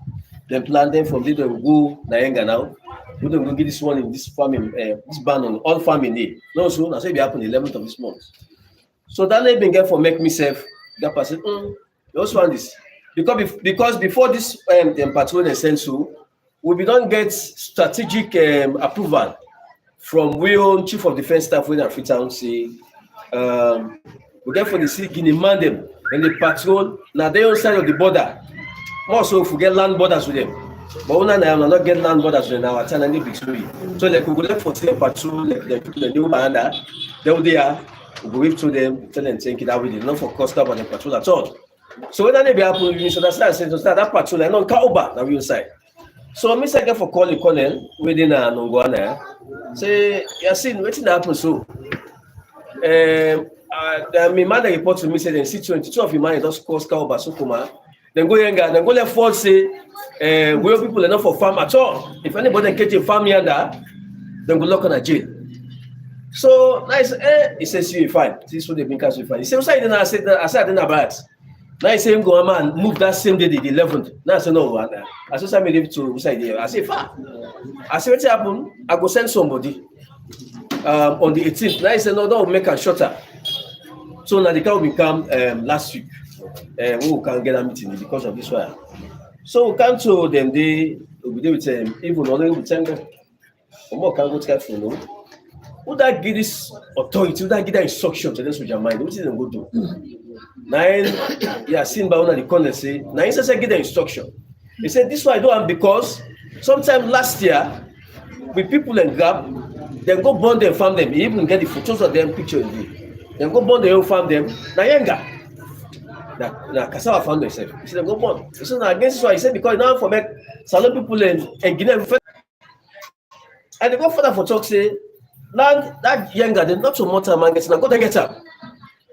[SPEAKER 12] Then plan them from there to go Nayenga now. We don't go get this one in this farming, this ban on all farming day. No, so I say it happen 11th of this month. So that they been get for make myself that person. You also want this because before this patrol and send so we don't get strategic approval from we own Chief of Defence Staff when Freetown say we get for the city Guinea man them. And the patrol now they on side of the border. Also, if we get land borders with them, but we not get land borders with our town and the big story. So like we go there for the patrol, like the people in the Uganda, they are we go wave to them, tell them thank you that we did not for cost up on the patrol at all. So when they be happen, we should start saying to start that patrol and on Kaoba now we inside. So me say get for calling Colonel within a Nongwana. Say you seen waiting happen so. My mother report to me say then see 22 of your man just cause Kaoba Sokoma. Then go younger, then go left forward say we people are not for farm at all. If anybody catch a farm here, then go lock on a jail. So nice, he says you fine. This is what they've been canceled fine. He said, I said I didn't about. Now he say go man move that same day the 11th. Now I say no, I said I made it to side there. I say far. I say what's happen? I go send somebody on the 18th. Now he said no, don't make a shorter. So now the car will become last week. We can get a meeting because of this one. So we come to them, they will be there with even only with 10 more can go to who that give this authority, who that give that instruction to them soldier mind, what is them go do? Now, yeah, seen by one of the corner say, now he says give the instruction. He said, this one I do am because sometime last year, with people and grab, then go burn them, farm them. He even get the photos of them, picture in the. Then go burn them, farm them. Now Yenga. Now cassava found themselves. He said, go burn. He said, now against this one, he said, because now for make Salon people and Guinea. And they go further for talk, say, land that Yenga, they not so much man gets now, go to get up.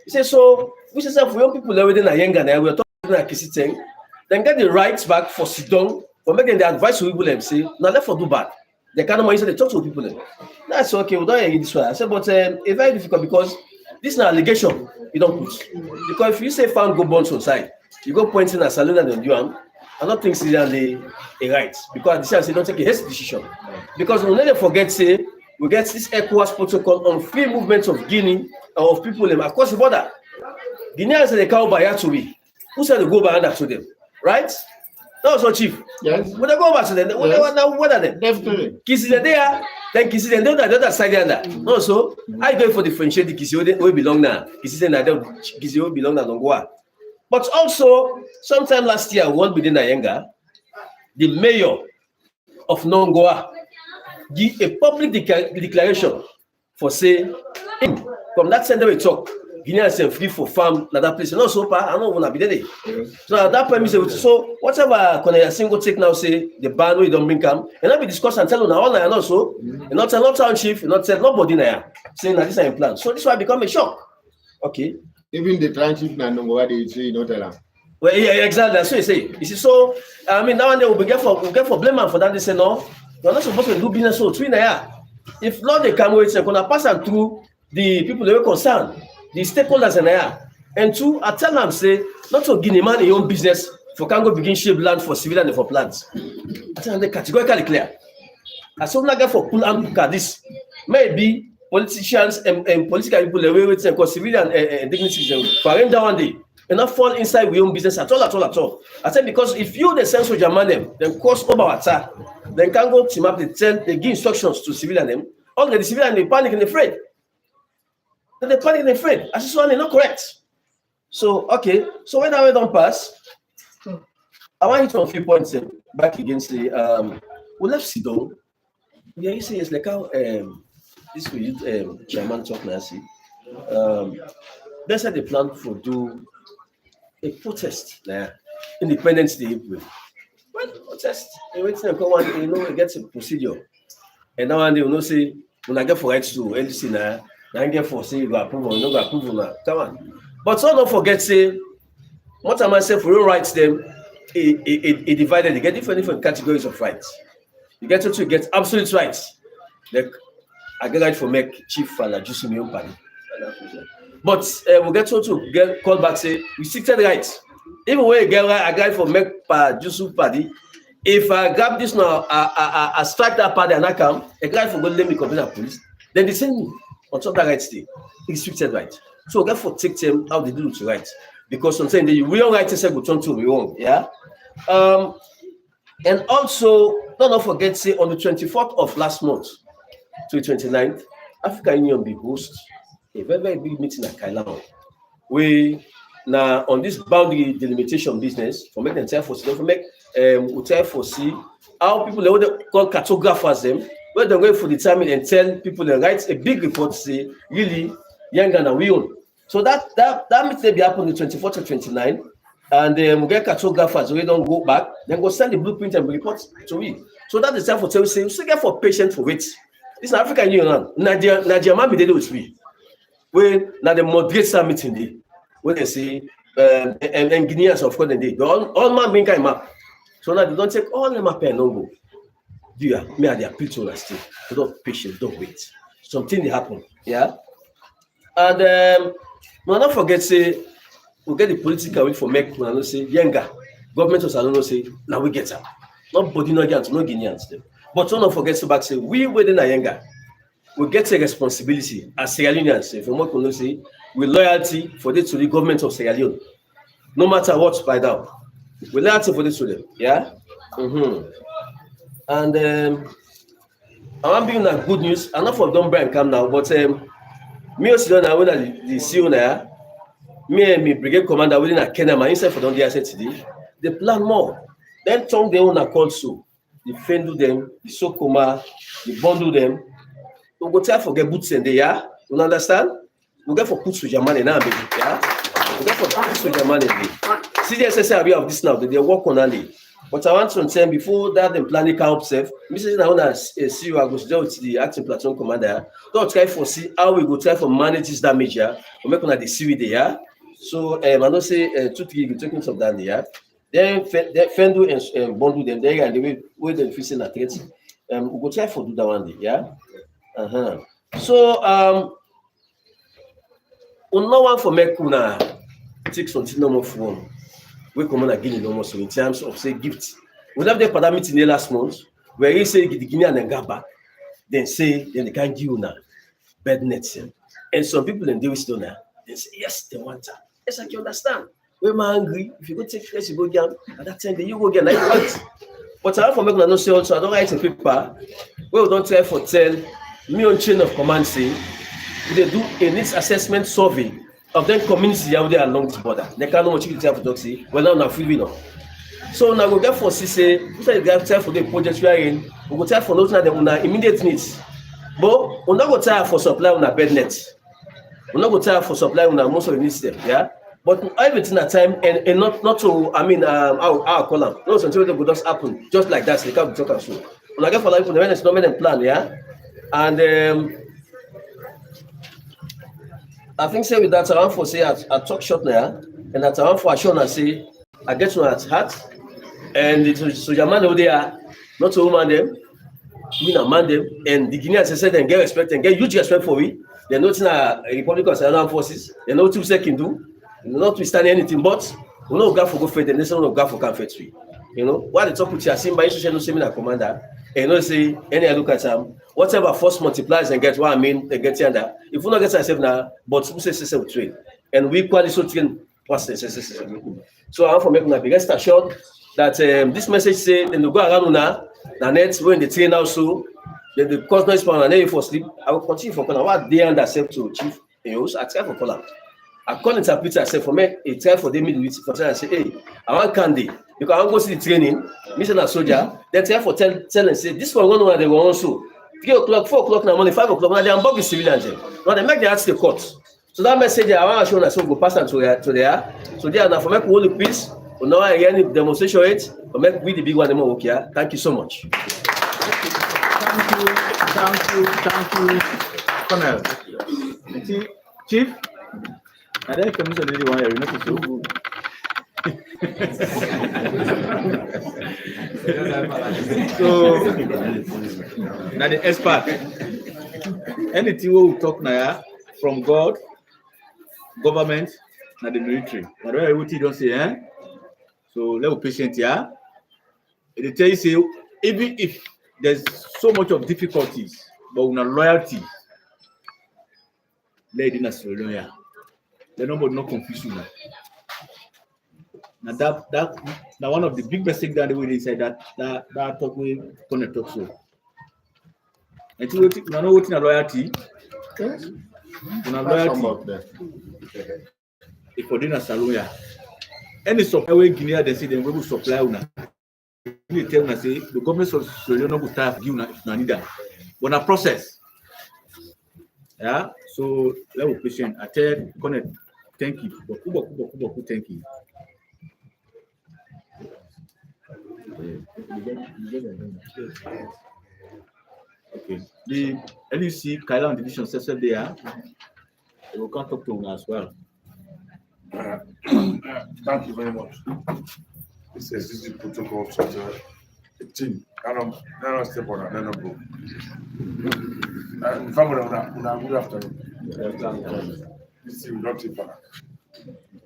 [SPEAKER 12] He said, so, we say, for young people within a Yenga now, we're talking about Kissy thing, then get the rights back for Sidon, for making the advice to people and say, now let for do bad. They can't mind, they talk to people. Then. That's okay, we don't hear this way. I said, but it's very difficult because this is an allegation you don't put. Because if you say farm go burn outside, you go pointing at Salon and you and not think it's a right. Because the say don't take a hasty decision. Because we never forget, say, we get this ECOWAS protocol on free movement of Guinea of people across the border. Guineans say they can't buy to we. Who said they go by that to them? Right? That was what chief.
[SPEAKER 11] Yes.
[SPEAKER 12] When I go back to them, what are they?
[SPEAKER 11] Definitely.
[SPEAKER 12] Kisses are there, then kisses and the other side under. No, so I go for differentiate the kisses who belong now. Kisses and other kisses who belong now don't go. But also, sometime last year, one within Nayenga, the mayor of Nongoa give a public declaration for say from that center we talk. Guineans are free for farm na that place. No, so far, I don't want to be there. So at that point, so whatever Konya single take now say the ban we don't bring come, and I be discuss and tell you now all and also, and not tell not town chief, and not tell nobody now saying that this is a plan. So this why become a shock. Okay.
[SPEAKER 11] Even the transit na no what they say, you know, tell them.
[SPEAKER 12] Well, yeah, exactly. That's what you say. You see, so I mean, now and then we'll get for blame for that. They say no, you're not supposed to do business so twin there. If not, they come with gonna pass them through the people that were concerned. The stakeholders in there. And two, I tell them, say, not to Guinea man in your own business for can go begin shape land for civilian and for plants. I tell them they categorically clear. As soon as I for pull and this, maybe politicians and political people away with them because civilian and dignitaries for them down one day and not fall inside with your own business at all. I said because if you the sense of German then cross over attack, then can go team up they give instructions to civilian them, all the civilian they panic and afraid. They panic and afraid. As this one is not correct. So okay. So when I don't pass, I want you to a few points back against the we left Sidon. Yeah, you say it's like how this will Chairman talk Nancy. They said they plan for do a protest there. Independence Day April. Well, protest. They wait till come one, it gets a procedure. And now and they will not say when I get for rights to LC now. I get for say you go approval, you no go approval now. Come on. But so don't forget, say, what am I saying for your rights, them a divided, you get different categories of rights. You get to get absolute rights. Like I get right for make chief and just my own party. But we get to get called back, say restricted rights. Even when you get right, I get for make Jusu party. If I grab this now, I strike that party and I come, a guy for go let me complain to police, then they send me. On top of that right stay, restricted right. So therefore take them how they do to right. Because sometimes the real right is will turn to be wrong. Yeah. And also don't forget say on the 24th of last month to the 29th, African Union be host a very, very big meeting at Kailan. We now on this boundary delimitation business for make them tell for don't make we tell for see how people they call cartographers them. Where they're going for the time and tell people and write a big report say really young and we own. So that meeting be happen the 24th to 29, and we get cartographers we don't go back, then go send the blueprint and report to we. So that is time for tell say we still get for patient for it. This is African Union. Nigeria man be there with me. When now the moderate summit in the when they say and Guineans of course they all man bring kind map. So now they don't take all the map and no go. Yeah, me and the appeal to us still. Don't patient, don't wait. Something will happen. Yeah. And we not forget say we get the political will for make we not say younger. Government was alone say now we get up. Nobody no get no Guineans them. But we not forget to back say we within a younger. We get a responsibility as Sierra Leoneans. If we want say with loyalty for this to the government of Sierra Leone. No matter what by now. We loyalty for this to them. Yeah. And I want bring una good news. I not for don buy and come now, but me also now when the CEO now, me and me brigade commander within a Kenya, my inside for don dey asset today. They plan more. Then tongue their own account so. The fendle them, the sokoma, the bundle them. We go try for get boots in there, yeah. You understand? We get for put soldier money now, baby. Yeah. We get for put soldier money. CDSS are aware of this now. They work on it. But I want to say before that, the planning can observe. Mrs. Naona see you. I go to with the acting platoon commander. Don't try for see how we go try for manage this damage. Yeah. We make on the series there. Yeah. So I don't say 2-3 you taking some down there. Then fendo and bundle them there and the way they facing a threat. We go try for do that one day. Yeah. So no one for make una take something normal from we come on Guinea normal so in terms of say gifts. We have the parliament meeting the last month where he say the Guinea and then go back, then they can't give una bed nets. And some people in the still now they say yes they want that. Yes, I can understand. We're angry. If you go take place, you go again. At that time, you go again. I want. But I have for make una no say also. I don't write in paper. We don't try for tell me on chain of command say they do a needs assessment survey of them community out there along this border. They can't know what you tell for talk say. Well now free now. So now we get for say we say they try for the project we are in. We go try for note na them immediate needs. But we not go try for supply on a bed net. We not go try for supply on most of the needs there. Yeah. But everything at time and not to our call them. No something that would just happen just like that. So they can't talk and so. When I get for life when it's not made them plan, yeah. And I think say with that I want for say I talk short now and that I want for assure and say I get to at heart and it was so man over there not to man them, we not man them and the Guineans say and get respect and get huge respect for we. They're not in a Republic of Armed Forces, they know 2 seconds do. Not to stand anything, but we know God for go faith, and this one God for can faith. You know, while they talk with you, I see by institution no seminar commander, and you know say any I look at them, whatever force multiplies and get what I mean, they get under. If we not get ourselves now, but who says we train, and we equally so train pastors. So I want to make my biggest assured that this message say then they go around now, the net when they train also, then the cause noise power and then for sleep. I will continue for color. What they under self to achieve, and also I try for color. I call interpreter, I say for me, a try for the midweek for time. I say, hey, I want candy because I want to go see the training. Mission a soldier. Then try for tell and say this one going on they were also 3 o'clock, 4 o'clock now morning, 5 o'clock. Now they unbug the civilians. Now they make the ask the court. So that message I want to show us so go pass on to there. So there now for make hold the peace. We now again demonstration it. For make we the big one more okay. Thank you so much.
[SPEAKER 3] Thank you, Colonel. Chief. I don't come to the one here, not so good. So, now the expert, anything we talk now from God, government, now the military. But everything don't say, eh? So, let us patient here. They tell you, say, even if there's so much of difficulties, but with loyalty, let it not loyal. Let nobody not confuse you now. Now that now one of the big mistake that they say that talk we gonna talk so. And you know what in loyalty? In loyalty. If for dinner saloon, any supply way Guinea they say they will supply una. You tell una say the government of Sierra Leone will start give una if you need that. But a process. Yeah, so let me patient. I tell connect. Thank you. Thank you. Okay. The LUC Kailan division session there. We will come talk to you as well.
[SPEAKER 4] Thank you very much. This is the protocol of such a team. I don't step on that. I don't go. Family, good afternoon. This is not too far.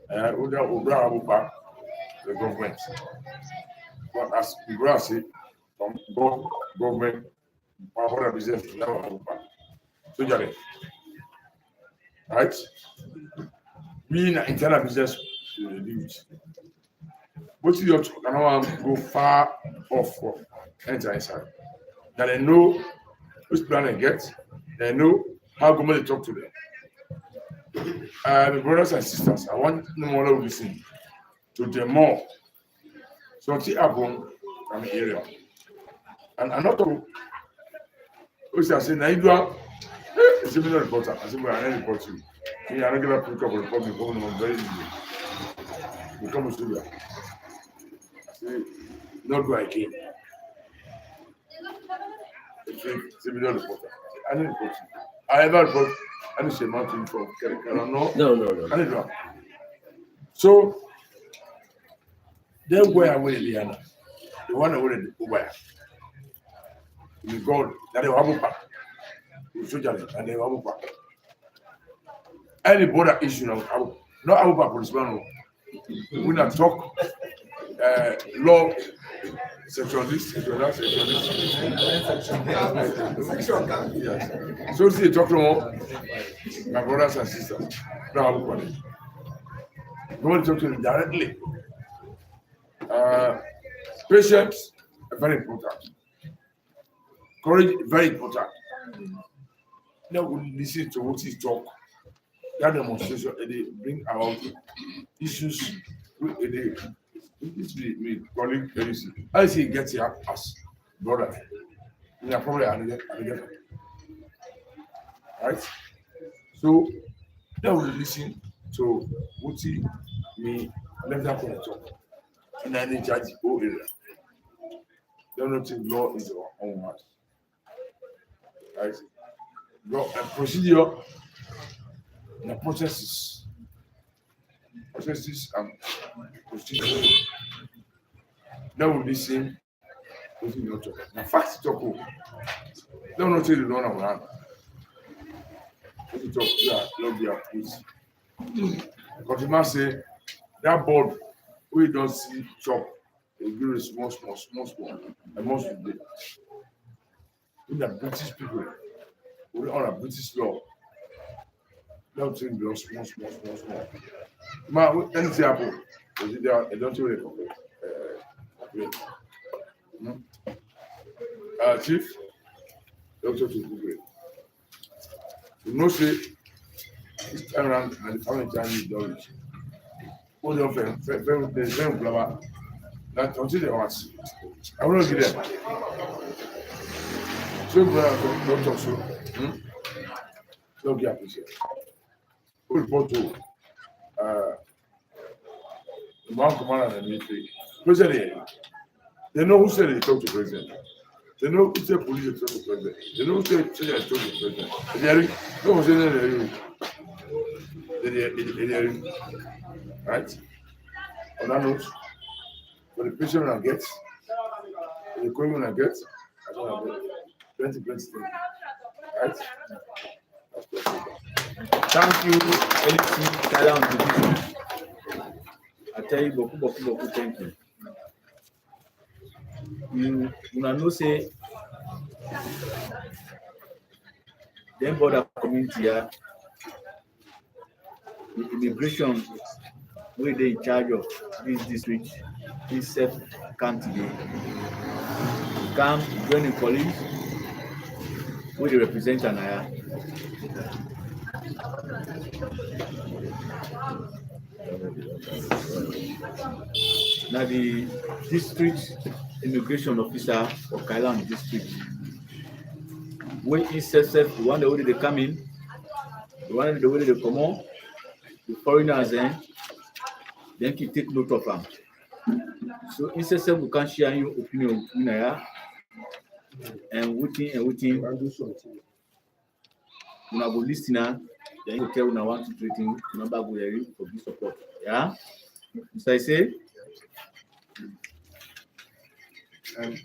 [SPEAKER 4] The government. But as we say, from government, our business now. So, right? We in internal business limit. What you cannot go far off for enter inside. That they know which plan they get, they know how government talk to them. My brothers and sisters, I want no more to listen to them more. Something happen from the area. And another, which I say, now you do a similar reporter. I say, well, I report you. I'm not going to pick up a report, I'm very easy. You come to studio. I say, not go again. Similar reporter. I didn't report you. I ever report, I didn't say nothing for Kerala.
[SPEAKER 12] No.
[SPEAKER 4] I didn't do. So, then where away the one away the Ubaya. We go, that they were back. We should have and they were back. Any border issue now, not Abuba policeman. We not talk law section this, section that, section this. Yes. So see talk to my brothers and sisters. Now Abuba. We want to talk to them directly. Patience very important. Courage very important. Now we listen to what he talk. That demonstration they bring about issues with this me calling policy. I see get here as brother. We are probably at right? So now we listen to what he me let that talk. In any judge or area. They don't think law is our own match. Right? Law and procedure and the processes and procedures. They will listen what you talk. Now, facts talk. They will not tell you none of that. What you talk, yeah, not be approved. But you must say that board we don't see chop. They give it small, and most of them. In the British people, we all have British law. Don't think they are small. Man, anything happen, they don't really Chief, Doctor to Google. You know, say this time around, and the family Chinese don't reach. Hold on, very clever. That until they want. I will not give them. So, brother, don't talk so. Don't get appreciated. Who report to the man commander and the military? President, they know who said they talk to president. They know who said police they talk to president. They know who said they talk to president. No one said they right? On that note, for the patient I get, the equipment I get, I don't have plenty things. Right?
[SPEAKER 3] Thank you, LC Thailand Division. I tell you, beaucoup, thank you. You know, say, then border community here, the immigration, where they in charge of this district, this self-county, come join the police, where they represent Anaya. Now the district immigration officer of Kailan district, when he says the one the way they come in, the one the way they come on, the foreigners then he take note of them. So he says we can share your opinion in here and waiting. When I go listener, then you tell when I want to treat him, number go there for this support. Yeah. So I say.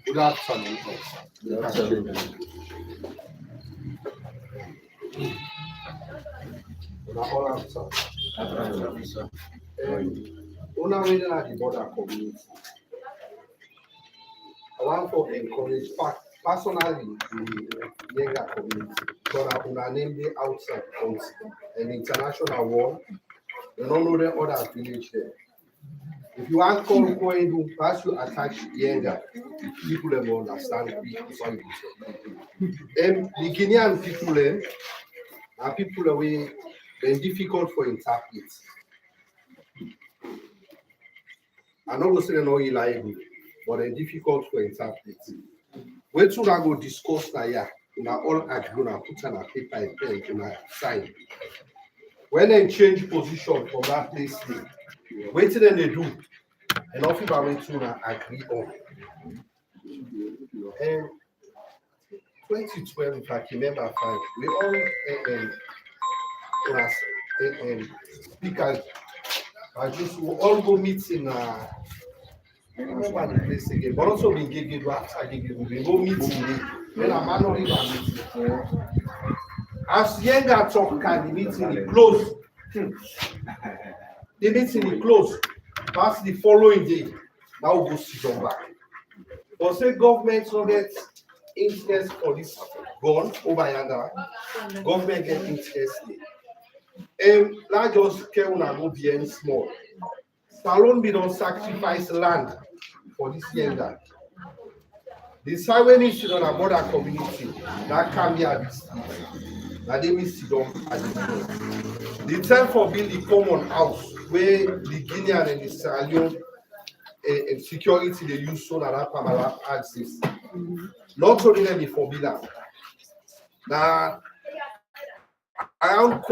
[SPEAKER 11] Good afternoon.
[SPEAKER 3] Good afternoon.
[SPEAKER 13] Una reading at the border community. I want to encourage personally the younger community, but una name the outside country and international world. They don't know the other village there. If you want call Koendu, first you attach Yenga, people will understand why you do. The Guinean people are people away, they're difficult for interpret. I'm not going to say they're not reliable, but they're difficult for interpret. When soon I go discuss now, yeah, all agree on put on a paper and pen to sign. When they change position from that place, wait till then they do. And often I went to agree on. And 2012, if I can remember fine, we all speakers, I just all go meet in I remember the place again, but also we gave it after we go meeting. Then I'm not even meeting. As younger talk, the meeting close. The meeting close. Past the following day, now we go sit on back. But say government don't get interest for this gun over yonder. Government get interest. Not just care when I go behind small. Salon be don't sacrifice land for this younger. The Siren issue on a border community that can be at this. That they miss it on at the The time for build the common house where the Guinean and the Sierra Leone security they use so that Pamela access. Not only them before Bila. Now around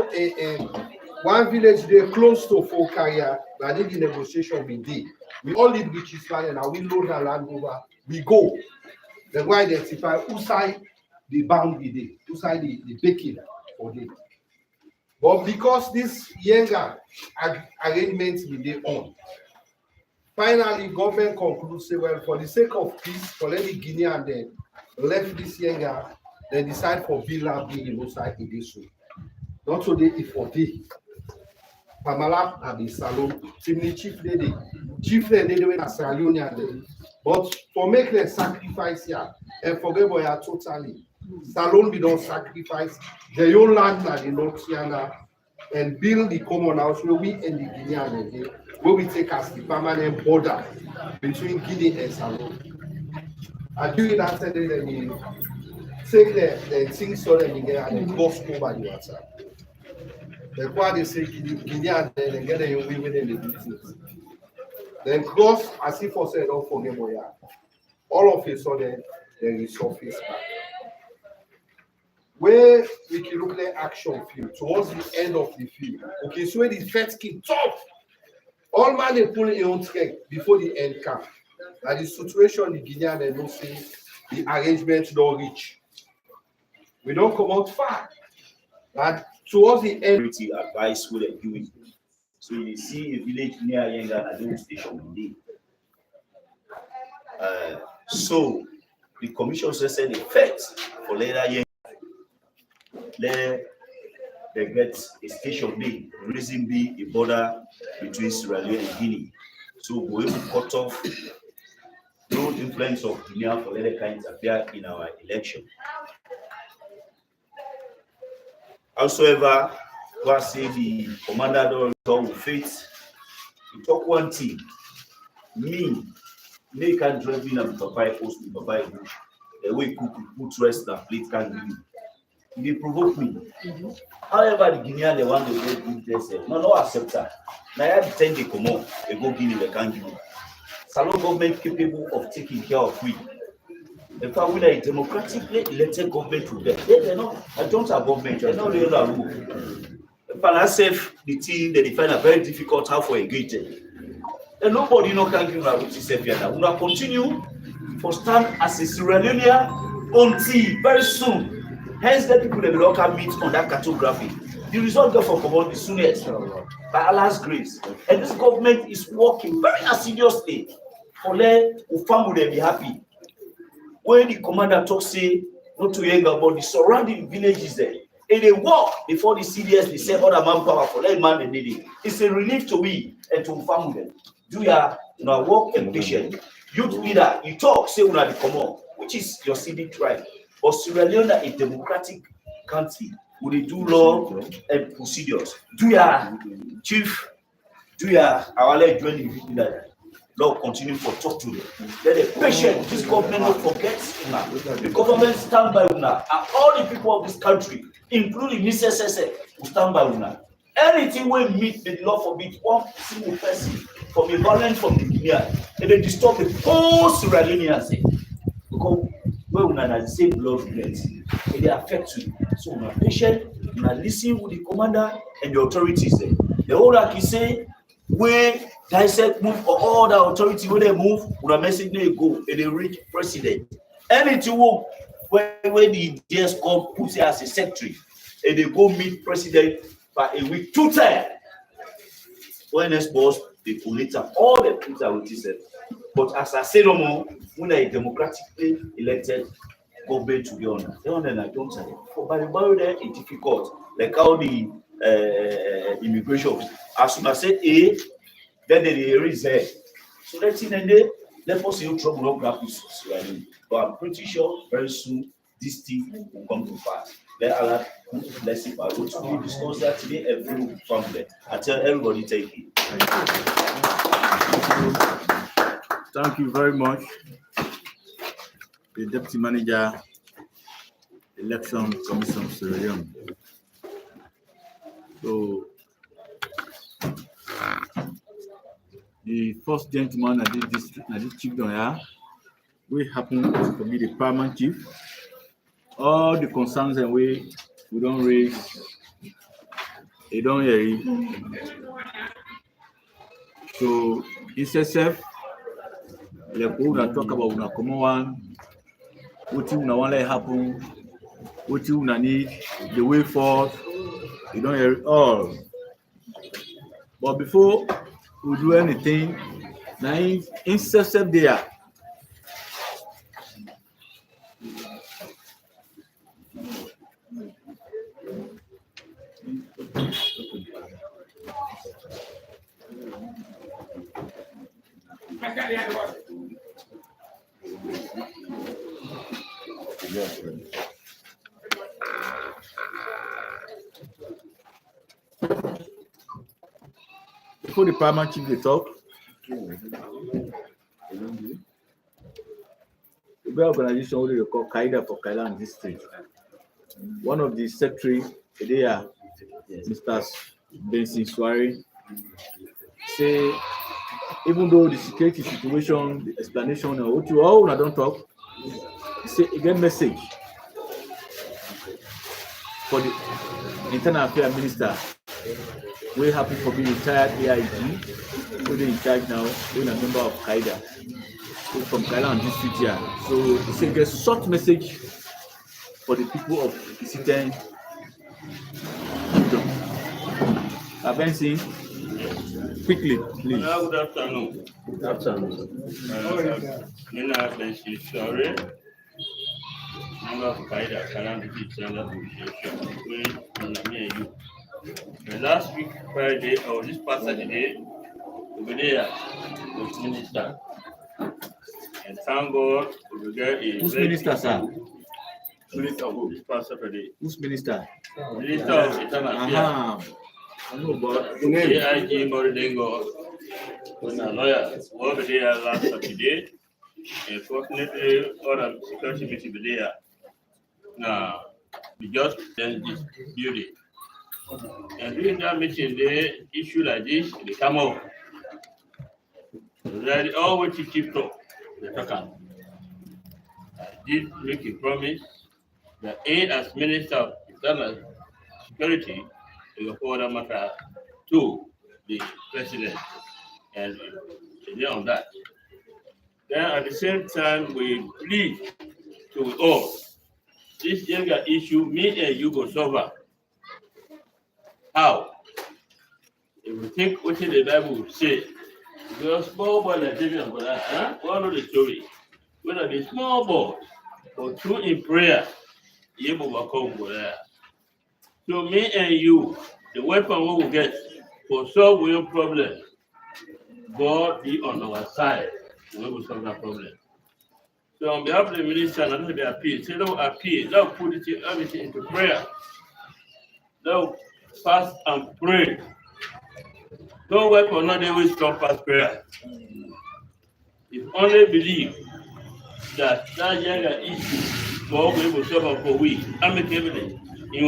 [SPEAKER 13] one village they close to Fort Carrier, that did the negotiation with day. We all live with this land and we load the land over, we go. Then we identify who side the boundary day, who side the baking for day. But because this younger arrangement will be on, finally government concludes say, well, for the sake of peace, for let the Guinea and then left this younger, they decide for Villa being inside in this way. Not so they if for day. Pamela and the salon, chimney chief lady, chief lady when a salon. But for make the sacrifice here, and forget boy totally. Salon we don't sacrifice their own land that the North Yanda and build the common house where we and the Guinea where we take as the permanent border between Guinea and Salon. And during that time, they take the things so that they get and cross over the water. The quad they say Guinea and then get a win within the business. Then cross as if for said, don't forget Moya. All of a sudden, there is surface back. Where we can look at the action field towards the end of the field. Okay, so when the first kick top, all man they pull in on strength before the end camp. That the situation the Guinean they don't see the arrangement don't reach. We don't come out far. But towards the end,
[SPEAKER 14] advice what they're doing. So you see a village near Yenga and a station. So the commission said the first for later Yenga, let they get a station B, reason be a border between Sierra Leone and Guinea. So we will cut off no influence of Guinea for later kinds appear in our election. However, what say the commander don't faith, he talk one thing. Me can drive in and Papa post with Papa bush. The way cook put rest that plate can give you. They provoke me. However, the Guinean the one they go give themselves. No accept that. Now I have 10 they come on, they go Guinea, they can't give you. Salon government capable of taking care of we. In fact, we are a democratically elected government to them. They're not, I don't have government, they're not real rule. In fact, I say the team they find a very difficult how for engaging. And nobody no can give a which is here now. We will continue for stand as a Sierra Leonean until very soon. Hence, the people that will come meet on that cartography. The result go for command the soonest by Allah's grace. And this government is working very assiduously for let the family be happy. When the commander talks say not to young about the surrounding villages there, and they walk before the CDS, they say other manpower for let man and need it. It's a relief to we and to family. Do you work and patient? Youth leader, you talk, say una the command, which is your civic right. But Sierra Leone a democratic country, will they do law and procedures? Do ya chief? Do ya our leg join the leader? Lord continue for talk to them. Let the patient, this government not forget now. The government stand by una, and all the people of this country, including Mr. Sese, will stand by una. Anything will meet the law forbid one single person from a violence from the Guinea, and they disturb the whole Sierra Leoneans. Because when una na the same blood relates, it dey affect you. So una patient, una listen with the commander and the authorities there. The whole like say, where dissect move or all the authority where they move, una message they go and they reach president. Anything when the DS come put it as a secretary and they go meet president by a week 2 times. When next boss they collate all the things that we said. But as I said no more, when a democratically elected government to be on, they on I don't say. But the border is difficult. Like how the immigration, as soon as I say A, then they erase Z. So that's in a day, let us see how trouble not grab this. But I'm pretty sure very soon this thing will come to pass. Let Allah bless it. I want to discuss that today every family. I tell everybody take it.
[SPEAKER 3] Thank you very much, the Deputy Manager, Election Commission of Sierra Leone. So, the first gentleman at this chiefdom here, we happen to be the paramount chief. All the concerns and we don't raise, they don't hear it. So, itself, like we talk about una common one, what you want to happen, what you need, the way forward, you don't hear it all. But before we do anything, now in self there. Before the paramount chief they talk, the organization what they call Kaida for Kailan district. One of the secretary there, Mr. Benson Swari, say even though the security situation, the explanation, and what you all don't talk, he say again message for the internal affairs minister. We're happy for being retired AIG, who's in charge now, being a member of Kaida, from Kailan district here. So he said there's a short message for the people of Isitan. Benson, quickly, please.
[SPEAKER 15] Good afternoon.
[SPEAKER 12] Good afternoon.
[SPEAKER 15] Nina Benson, sorry. Member of Kaida, Kailan district association. We near you. Last week, Friday, or this past Saturday, over there was minister. And thank God, we get a.
[SPEAKER 3] Who's minister, sir?
[SPEAKER 15] Minister who? This past Saturday.
[SPEAKER 3] Who's minister?
[SPEAKER 15] Minister of Internal Affairs.
[SPEAKER 3] I know, but
[SPEAKER 15] AIG Moridengo was a lawyer. Over there last Saturday. And fortunately, all the security meeting were there. Now, we just then this building. And during that meeting, the issue like this, they come up. They always keep talk. They talk about. I did make a promise that as Minister of Internal Security, they will forward that matter to the President. And they on that. Then at the same time, we plead to all. This younger issue, me and you go solve it. How? If we think what the Bible will say, the small boy like David and Goliath, one of the story. Whether the small boy or through in prayer, you will overcome Goliath. So me and you, the weapon we will get for solve your problem, God be on our side. We will solve that problem. So on behalf of the minister, and under the appeal, say don't appeal, don't put everything into prayer. Don't fast and pray. No weapon, not always strong past prayer. If only believe that younger issue, God will able to solve for we amicably in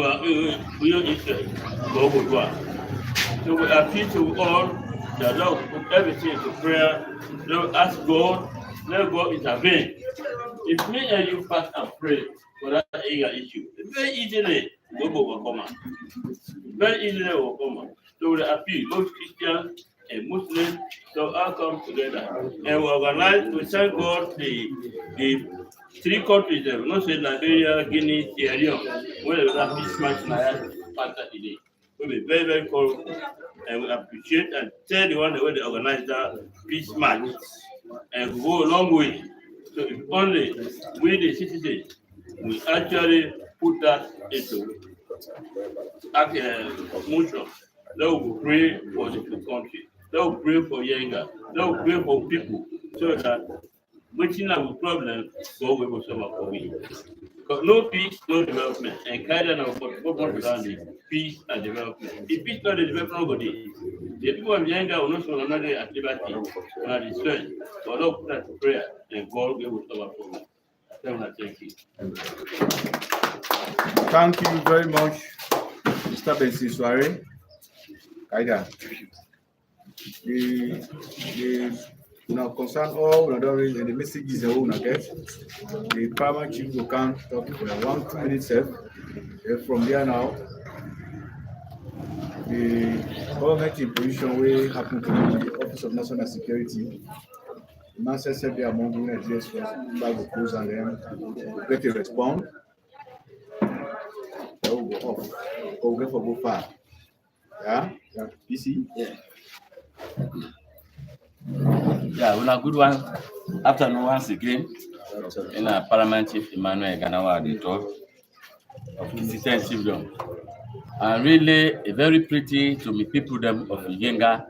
[SPEAKER 15] your interest, God will work. So we appeal to all that Lord put everything into prayer. Lord ask God, let God intervene. If me and you fast and pray for that issue, very easily God will overcome. Very easily overcome. So we appeal both Christians and Muslims to all come together and we organize. We thank God the 3 countries, not say Liberia, Guinea, Sierra Leone, where we have peace match today. We be very, very cool and we appreciate and tell the one the way they organize that peace match and we go a long way. So if only we the citizens we actually put that into motion, they will pray for the country, they will pray for Yenga, they will pray for people so that waiting our problem go we will solve for we. Because no peace, no development. And Canada of what around is peace and development. If peace not the development, nobody. The people of Yenga will not show another activity or research, but not put that prayer and God will solve for me. Thank you.
[SPEAKER 3] Thank you very much, Mr. Bensi Suare. Kaida. The now concern all we don't read the messages that we get. The paramount chief will come talk for 1-2 minutes. From there now, the government imposition will happen to the Office of National Security. The master said they are among the Nigerians flag will close and then we'll get a response. That will go off. Or we'll go far. Yeah? PC?
[SPEAKER 5] Yeah. Yeah, we have a good one. Afternoon once again, in our Parliament Chief Emmanuel Ganawa, the talk of the citizen chiefdom. And really, very pretty to meet people them of Yenga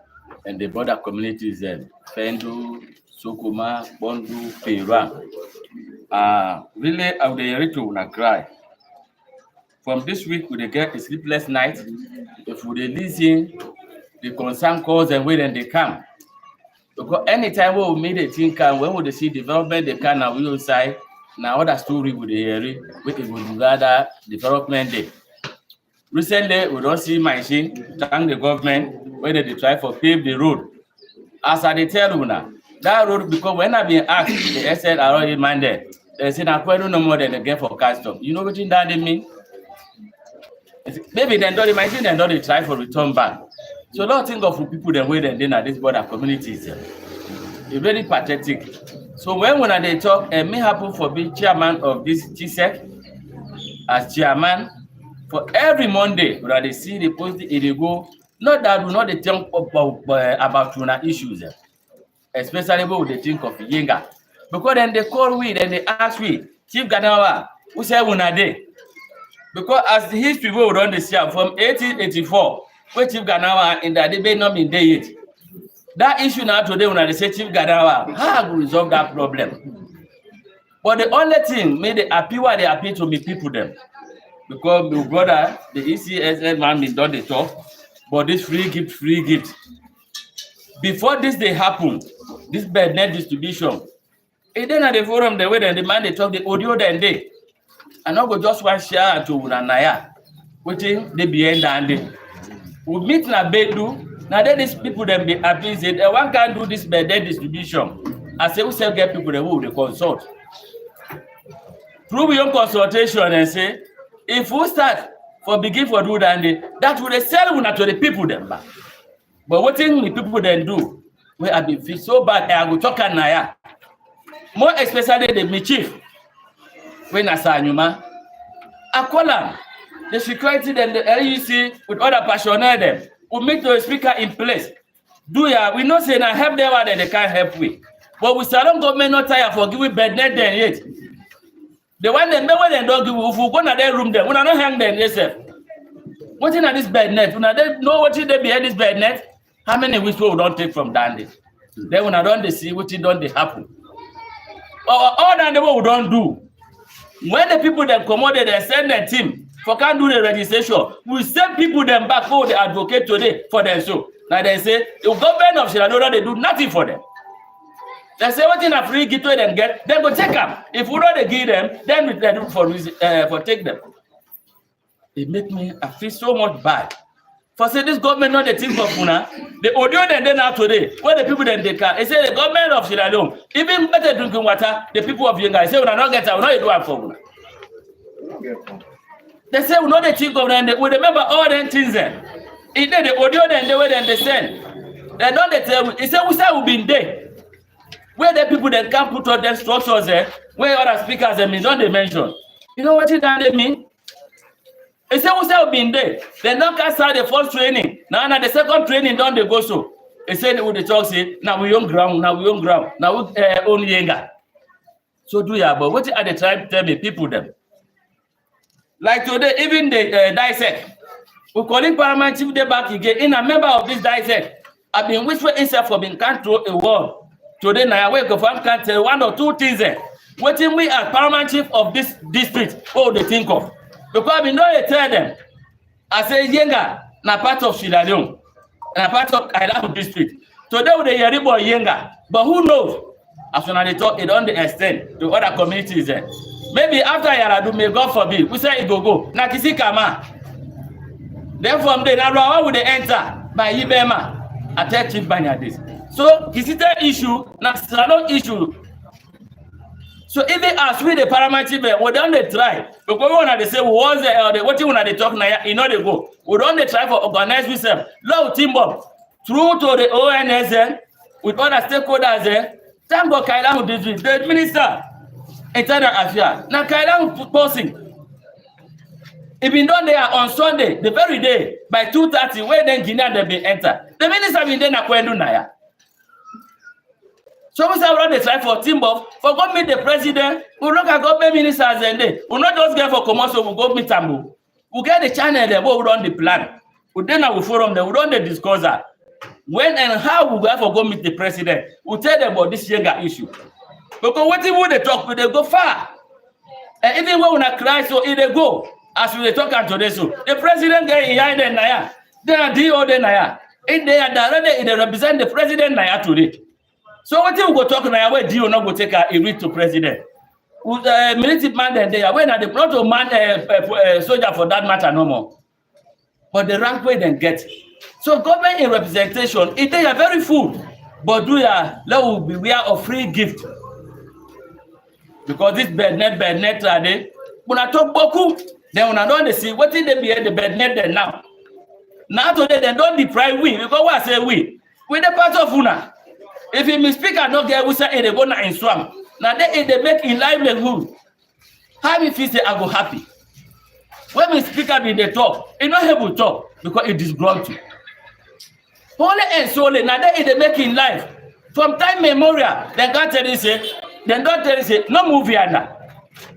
[SPEAKER 5] and the border communities there. Fendu, Sukuma, Bondu, Peira. Really, I would ready to cry. From this week, we get a sleepless night. If we listen, the concern calls and wait and they come. Because anytime we meet a thing can, when we see development, they can now we will say now other story with the hearing, we would rather development day. Recently, we don't see machine thank the government when they try for pave the road. As I tell you now, that road because when I been asked, the SL are already mandate. They say now no more than they get for custom. You know what that they mean? Maybe they don't the machine, they don't try for return back. So a lot of things of people then wait and then at this border communities. It's very pathetic. So when they talk, and may happen for being chairman of this TSEC as chairman for every Monday when they see the post they go, not that we not they think about Tuna issues, especially when they think of Yenga. Because then they call we, then they ask we, Chief Ganawa, who say una day? Because as the history we run this year from 1884. Which Chief Ganawa in that debate not been there yet. That issue now today when they say Chief Ganawa, how to resolve that problem? But the only thing made the appeal why they appeal to me people them. Because my brother, the ECSN man been done the talk, but this free gift. Before this they happen, this bad net distribution. And then at the forum the way the man they talk the audio then they. And now go just one share to Unanaya, which is the behind and we meet na Bedu. Now then these people then be appeased. One can do this bad distribution. I say we still get people that will consult. Through your consultation and say, if we start for begin for do that will sell una to the people them back. But what thing the people then do? We have been feel so bad and I go talk and naya. More especially the mischief. When I say Nyuma, I call them. The security then the LUC with other personnel them will make the speaker in place. We not say now help them that they can't help with. But we still don't government not tired for giving bed net then yet. The one them when they don't give if we go to their room them, we not hang them yourself. What in this bed net? We not know what they behind this bed net. How many weeks we don't take from Dandy? Then when I don't they see what it don't they happen. All that the we don't do. When the people that come out, they send their team. For can't do the registration, we send people them back for the advocate today for them. So now they say the government of Sierra Leone they do nothing for them. They say what in a free give to them get, then go take them. If we don't give them, then we do for take them. It make me I feel so much bad. For say this government not the thing of Puna, the audio then now today, where the people then they can. They say the government of Sierra Leone, even better drinking water, the people of Yenga, say we not get out, we not do it for Puna. They say we know the think of them, we remember all them things then. It then the audio then the way then they send. They don't they tell we say we been there. Where the people that can put all them structures there, where other speakers they mean, don't they mention. You know what it they mean? They say we have been there. They don't cast out the first training. Now the second training don't they go so. They say they would talk say now we on ground, now we own Yenga. So do ya, but what are they trying to tell me people them? Like today, even the dissect. We calling Parliament Chief Day back again. In a member of this dissect, I've been whispering himself for being can't throw a word. Today now I wake up and can't tell one or two things there. What we as Parliament Chief of this district, what they think of. Because I mean, don't tell them. I say Yenga, na part of Sierra Leone, na part of Kailabu district. Today with the Yaribo Yenga, but who knows? As soon as they talk, it don't extend to other communities there. Maybe after Yaradu, may God forbid, we say it go. Na kisi kama. Then from there, now how would they enter by Ibema? I tell Chief Banya this. So kisite issue, na salon issue. So even as we the Parliament Chief, we don't they try. Because we want to say what you want to talk now, you know they go. We don't they try for organize ourselves. Love team up through to the ONS with other stakeholders there. Thank God Kailamu district, the minister, internal affairs. Now Kailamu posting. It been done there on Sunday, the very day by 2:30, where then Guinea they be enter. The minister been there na kwendu naya. So we say we they try for team up, for go meet the president. We look at government ministers and they. We not just get for commercial. We go meet them. We get the channel there. We run the plan. We then we forum them. We run the discuss that. When and how we go meet the president. We tell them about this Yenga issue. Because what if they talk, they go far. And even when we not cry, so if they go. As we talk today, so the president get behind them naya. They are DO de naya. If they are directly, they represent the president naya today. So what if we go talk naya where DO not go take a read to president? With military man then they are when they not to man soldier for that matter no more. But the rank way then get. So government in representation, it they are very full, but do ya let will beware of free gift. Because this bed net today, when I talk boku. Then when I don't see what did they be at the bed net then now. Now today they don't deprive we because what I say we the part of Una. If you speaker not get we say they go na in swamp. Now they make in livelihood. How if you say I go happy? When we speaker be the talk, it not able to talk because it is grumpy. Only and solely now they make in life. From time memorial, they can't tell you say, they don't tell you say no movie now.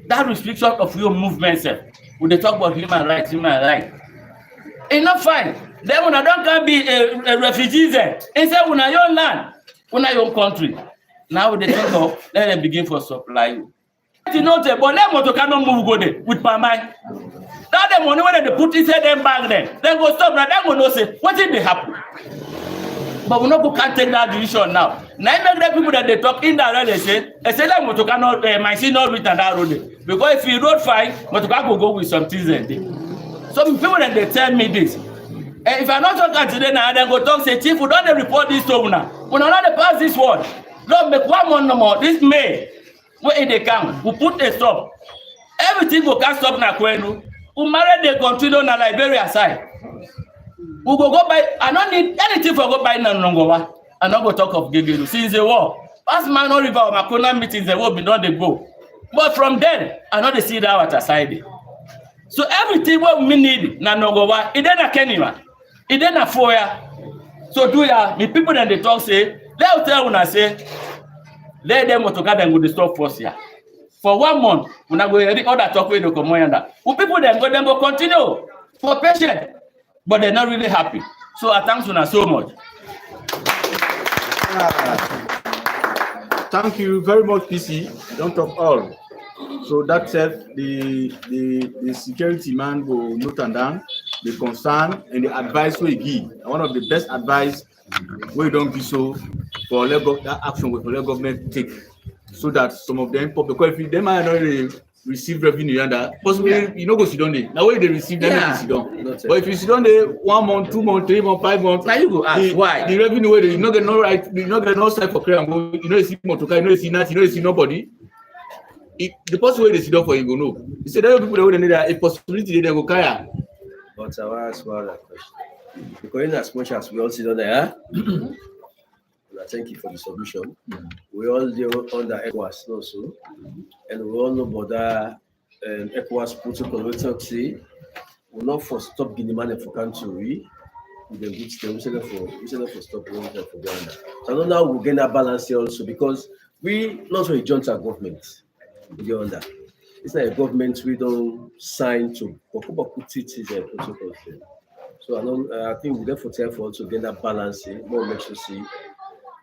[SPEAKER 5] That restriction of your movement self. When they talk about human rights, it's not fine. Then when I don't can be a refugee there, instead when I your land, when I your country. Now they think of let them begin for supply you. You know, but let motor cannot move go there with my mind. That the money when they put inside them bag there, then go stop. Now that will not say what did they happen. But we not can't take that decision now. Now make the people that they talk in that they say that motor cannot my see not written that road. Because if you road fine, motor can go with some things and things. Some people that they tell me this. And if I not talk today now, then go talk say chief, we don't report this to now. We not pass this word. Don't make 1 month no more. This May, when they come, we put a stop. Everything will can't stop now. We marry the country on Liberia side. We go by. I don't need anything for go by Nanongowa. I not go talk of Gigiru. Since the war, past Mano River or Makona meetings, the war be done they go. But from then, I know they see that at a side. So everything what we need Nanongowa, it then a Kenima, it then a foyer. So do ya, the people that they talk say, they'll tell when I say, let them go together and go to stop force here. For 1 month, when I go the other talk with the commander, who people then go continue for patient, but they're not really happy. So I thank you so much.
[SPEAKER 3] Thank you very much, PC. Don't talk all. So that said, the security man will note and down the concern and the advice we give. One of the best advice we don't do so for that action with the government take, so that some of them, because if them are not receive revenue and that possibly you know go sit down there. Now when they receive, then you sit down. But if you sit down there 1 month, 2 months, 3 months, 5 months,
[SPEAKER 5] Now you go ask why
[SPEAKER 3] the revenue where you not get no right, you not get no side for clear and go, you know you see motor, you know you see nothing, you know you see nobody. The person where they sit down for you go know. You say there are people that need a possibility they go carry.
[SPEAKER 12] But I want to ask one other question. Because in as much as we all sit on there, and I thank you for the submission. We all deal under ECOWAS also, and we all know about that ECOWAS protocol. We talk say we not for stop Guinea man for country. We the good stay. We say for stop Guinea for Ghana. So I don't know how we gain that balance here also, because we not so a joint government. You under. It's not a government we don't sign to put it in the protocol. So I think we therefore try for also get that balance in, more make sure see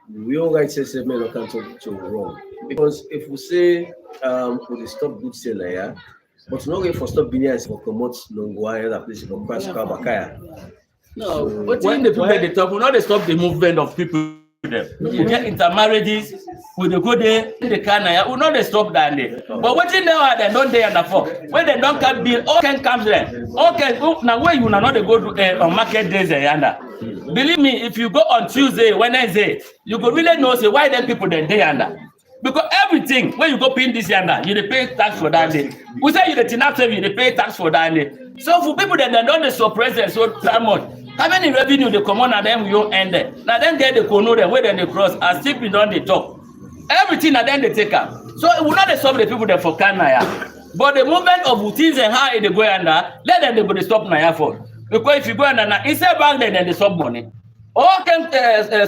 [SPEAKER 12] we all right say men don't come to wrong. Because if we say we stop good sale here, but not going for stop Guinea for promote Longwa and other places for crash Kabakaya.
[SPEAKER 5] No, so, but when the people at the top, we not stop the movement of people. We get intermarriages, we go there, in the Canada, we not stop that there. But what in there they don't they understand? When they don't come bill, all can come there. Okay, now where you not go to on market days there. Believe me, if you go on Tuesday, Wednesday, you go really know say why them people then they under. Because everything when you go pin this yonder, you pay tax for that day. We say you the TNAP service, you pay tax for that day. So for people that they don't suppress them so much. How many revenue they come on and then we don't end it? Now then get the corner them where then they cross and still be done the talk. Everything and then they take up. So it will not stop the people that for Canada. But the movement of things and how they go under, let them they go to stop Naya for. Because if you go under now, instead back then they stop money. All can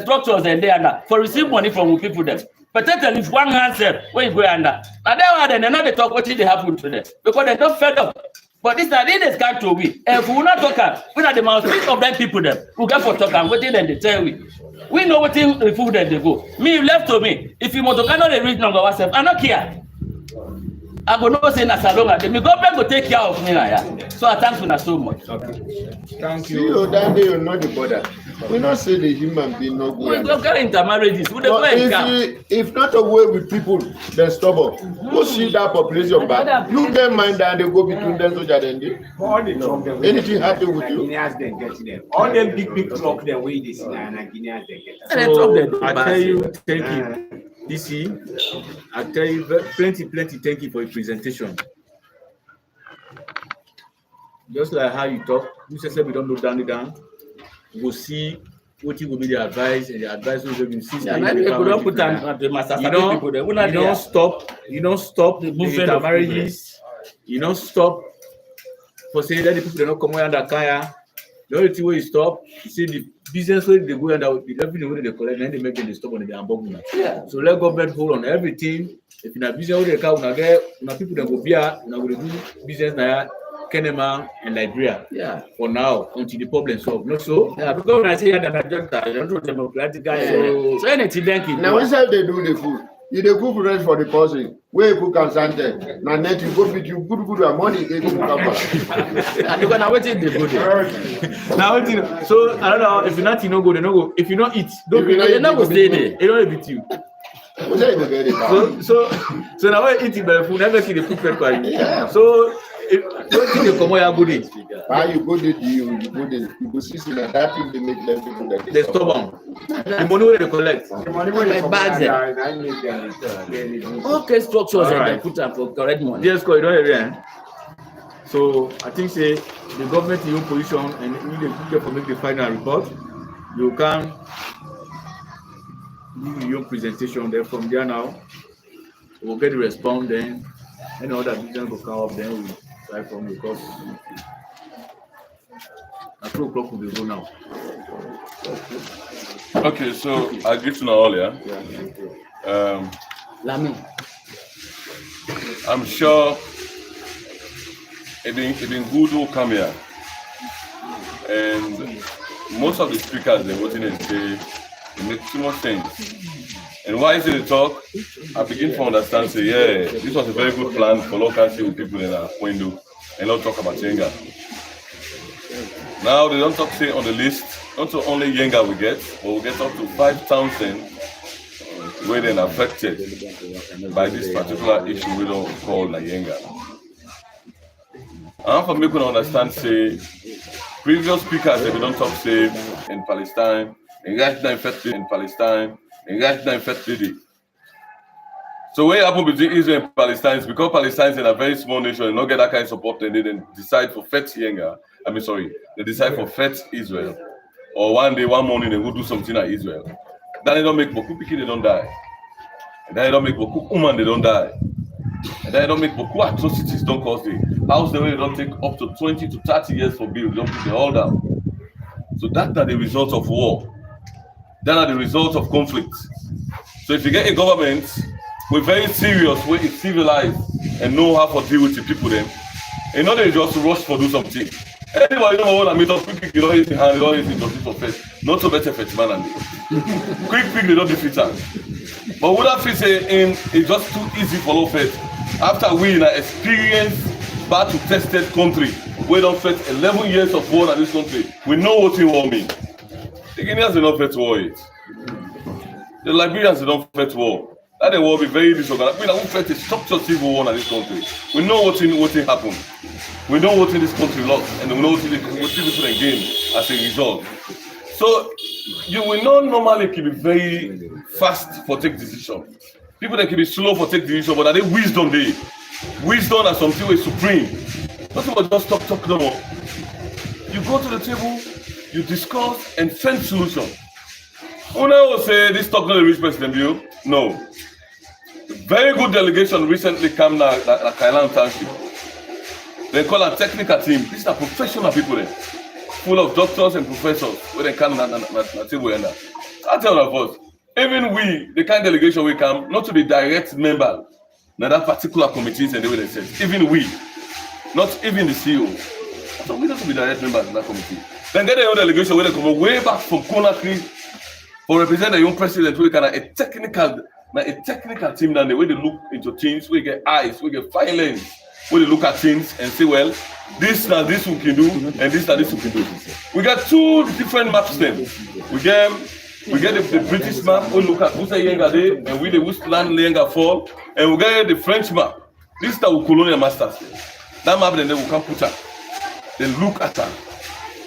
[SPEAKER 5] structures and they under for receive money from people them. But tell if one hand said where you go under. Now then they talk what did they happen to them because they don't fed up. But this is this can't to we. If we will not talk, we are the mouthpiece of them people them. We get for talk and waiting and they tell we. We know what thing the food that they go. Me left to me. If you want to cannot reach number ourselves, I don't care. I go no say na salonga. The government go take care of me now. Yeah. So I thank you so much.
[SPEAKER 11] Okay. Thank you. See, that day you know the border. We not say the human being no good.
[SPEAKER 5] We don't get intermarriages. We don't
[SPEAKER 11] if not away with people, then stubborn. Go see that population back. You get mind that they go between them so that they anything happen with you?
[SPEAKER 6] Guineas then get them. All them big truck the way they see and Guineas they get them.
[SPEAKER 3] So I tell you, thank you. DC, I tell you plenty thank you for your presentation. Just like how you talk, you said we don't know down. We'll see what will be the advice and the advice will be seen. You don't stop the movement of marriages. You don't stop for saying that the people don't come under Kaya. The only thing where you stop, you see the business where they go under the revenue where they collect, and they make them stop on the amboguna. Yeah. So let government hold on everything. If in a business where they come, people that go here, we do business now. Kenema and Liberia. Yeah. For now, until the problem solved. Not so.
[SPEAKER 5] Yeah, because when I say that I don't know democratic guy. So anything thank you.
[SPEAKER 11] Now inside they do the food. You the cook rent for the person. Where you cook and sand now net you go with you good and money they come back.
[SPEAKER 5] And because now waiting the good.
[SPEAKER 3] Now waiting. So I don't know if you're not go, they no go. If you not eat,
[SPEAKER 5] they not go stay there.
[SPEAKER 3] They don't beat you. So now when eating by food, never see the food prep by you. So don't think you come here good day.
[SPEAKER 11] Why you go there? You go see that thing they make them people that
[SPEAKER 3] they stubborn. The money where they collect.
[SPEAKER 6] The money where they
[SPEAKER 5] bags okay, structures and they put up for correct money.
[SPEAKER 3] Yes, you don't hear. So I think say the government in your position and you need to make the final report. You can do your presentation there. From there now, we'll get the response then. Any other business will come up then we try from because at 2 o'clock we will go now.
[SPEAKER 16] Okay, so I give to all, yeah. I'm sure it been good to come here, and most of the speakers they waiting and say it makes too much sense. And why is it a talk? I begin to understand, say, yeah, this was a very good plan for local with people in a window and not talk about Jenga. Now they don't talk, say, on the list, not only Yenga we get, but we get up to 5,000 where they're affected by this particular issue we don't call Yenga. And for me to understand, say, previous speakers, they don't talk, say, in Palestine, in Gaza infected in Palestine, in Gaza infected. So what happened between Israel and Palestine is because Palestine is in a very small nation and not get that kind of support, and they then decide for Fet Yenga. They decide for Fet Israel. Or one day, one morning, they will do something at Israel. Then they don't make Boku Piki, they don't die. And then they don't make Boku Uman, they don't die. And then they don't make Boku atrocities, don't cause the house the way they don't take up to 20 to 30 years for build, don't put it all down. So that's the result of war. That are the result of conflict. So if you get a government, we're very serious, we're civilized and know how to deal with the people then. And not they just rush for do something. Anybody don't want to meet up quick, you don't hit the hand, you don't hit the justice for first. Not so better for man and they. Quick, they don't defeat them. But what I feel say in it's just too easy for low faith. After we in an experienced, battle tested country, we don't face 11 years of war in this country. We know what we war mean. The Guineans do not fight war yet. The Liberians do not fight war. That war be very disorganized. We don't fight a structured civil war in this country. We know what happened. We know what in this country lost, and we know what people gain as a result. So you will not normally keep it very fast for take decision. People that can be slow for take decision, but are they wisdom they? Wisdom is something is supreme. Nothing but just talk no more. You go to the table, you discuss and find solution. Una will say this talk not a rich President Bill. No. Very good delegation recently came to Kailan Township. They call a technical team. These are professional people there. Full of doctors and professors where they come na table and that. I tell us, even we, the kind of delegation we come, not to be direct member na that particular committees and the way they said. Even we, not even the CEO. So we don't to be direct members in that committee. Then get a young delegation where they come way back from Conakry for represent the young president. We can a technical team that the way they look into things, we get eyes, we get filings, where they look at things and say, well, this and this we can do, and this and this we can do. We got two different maps then. We get the British map, we look at who's the Yenga day, and we the which land Yenga fall, and we get the French map. This is the colonial masters. That map then they will come put up. Then look at them.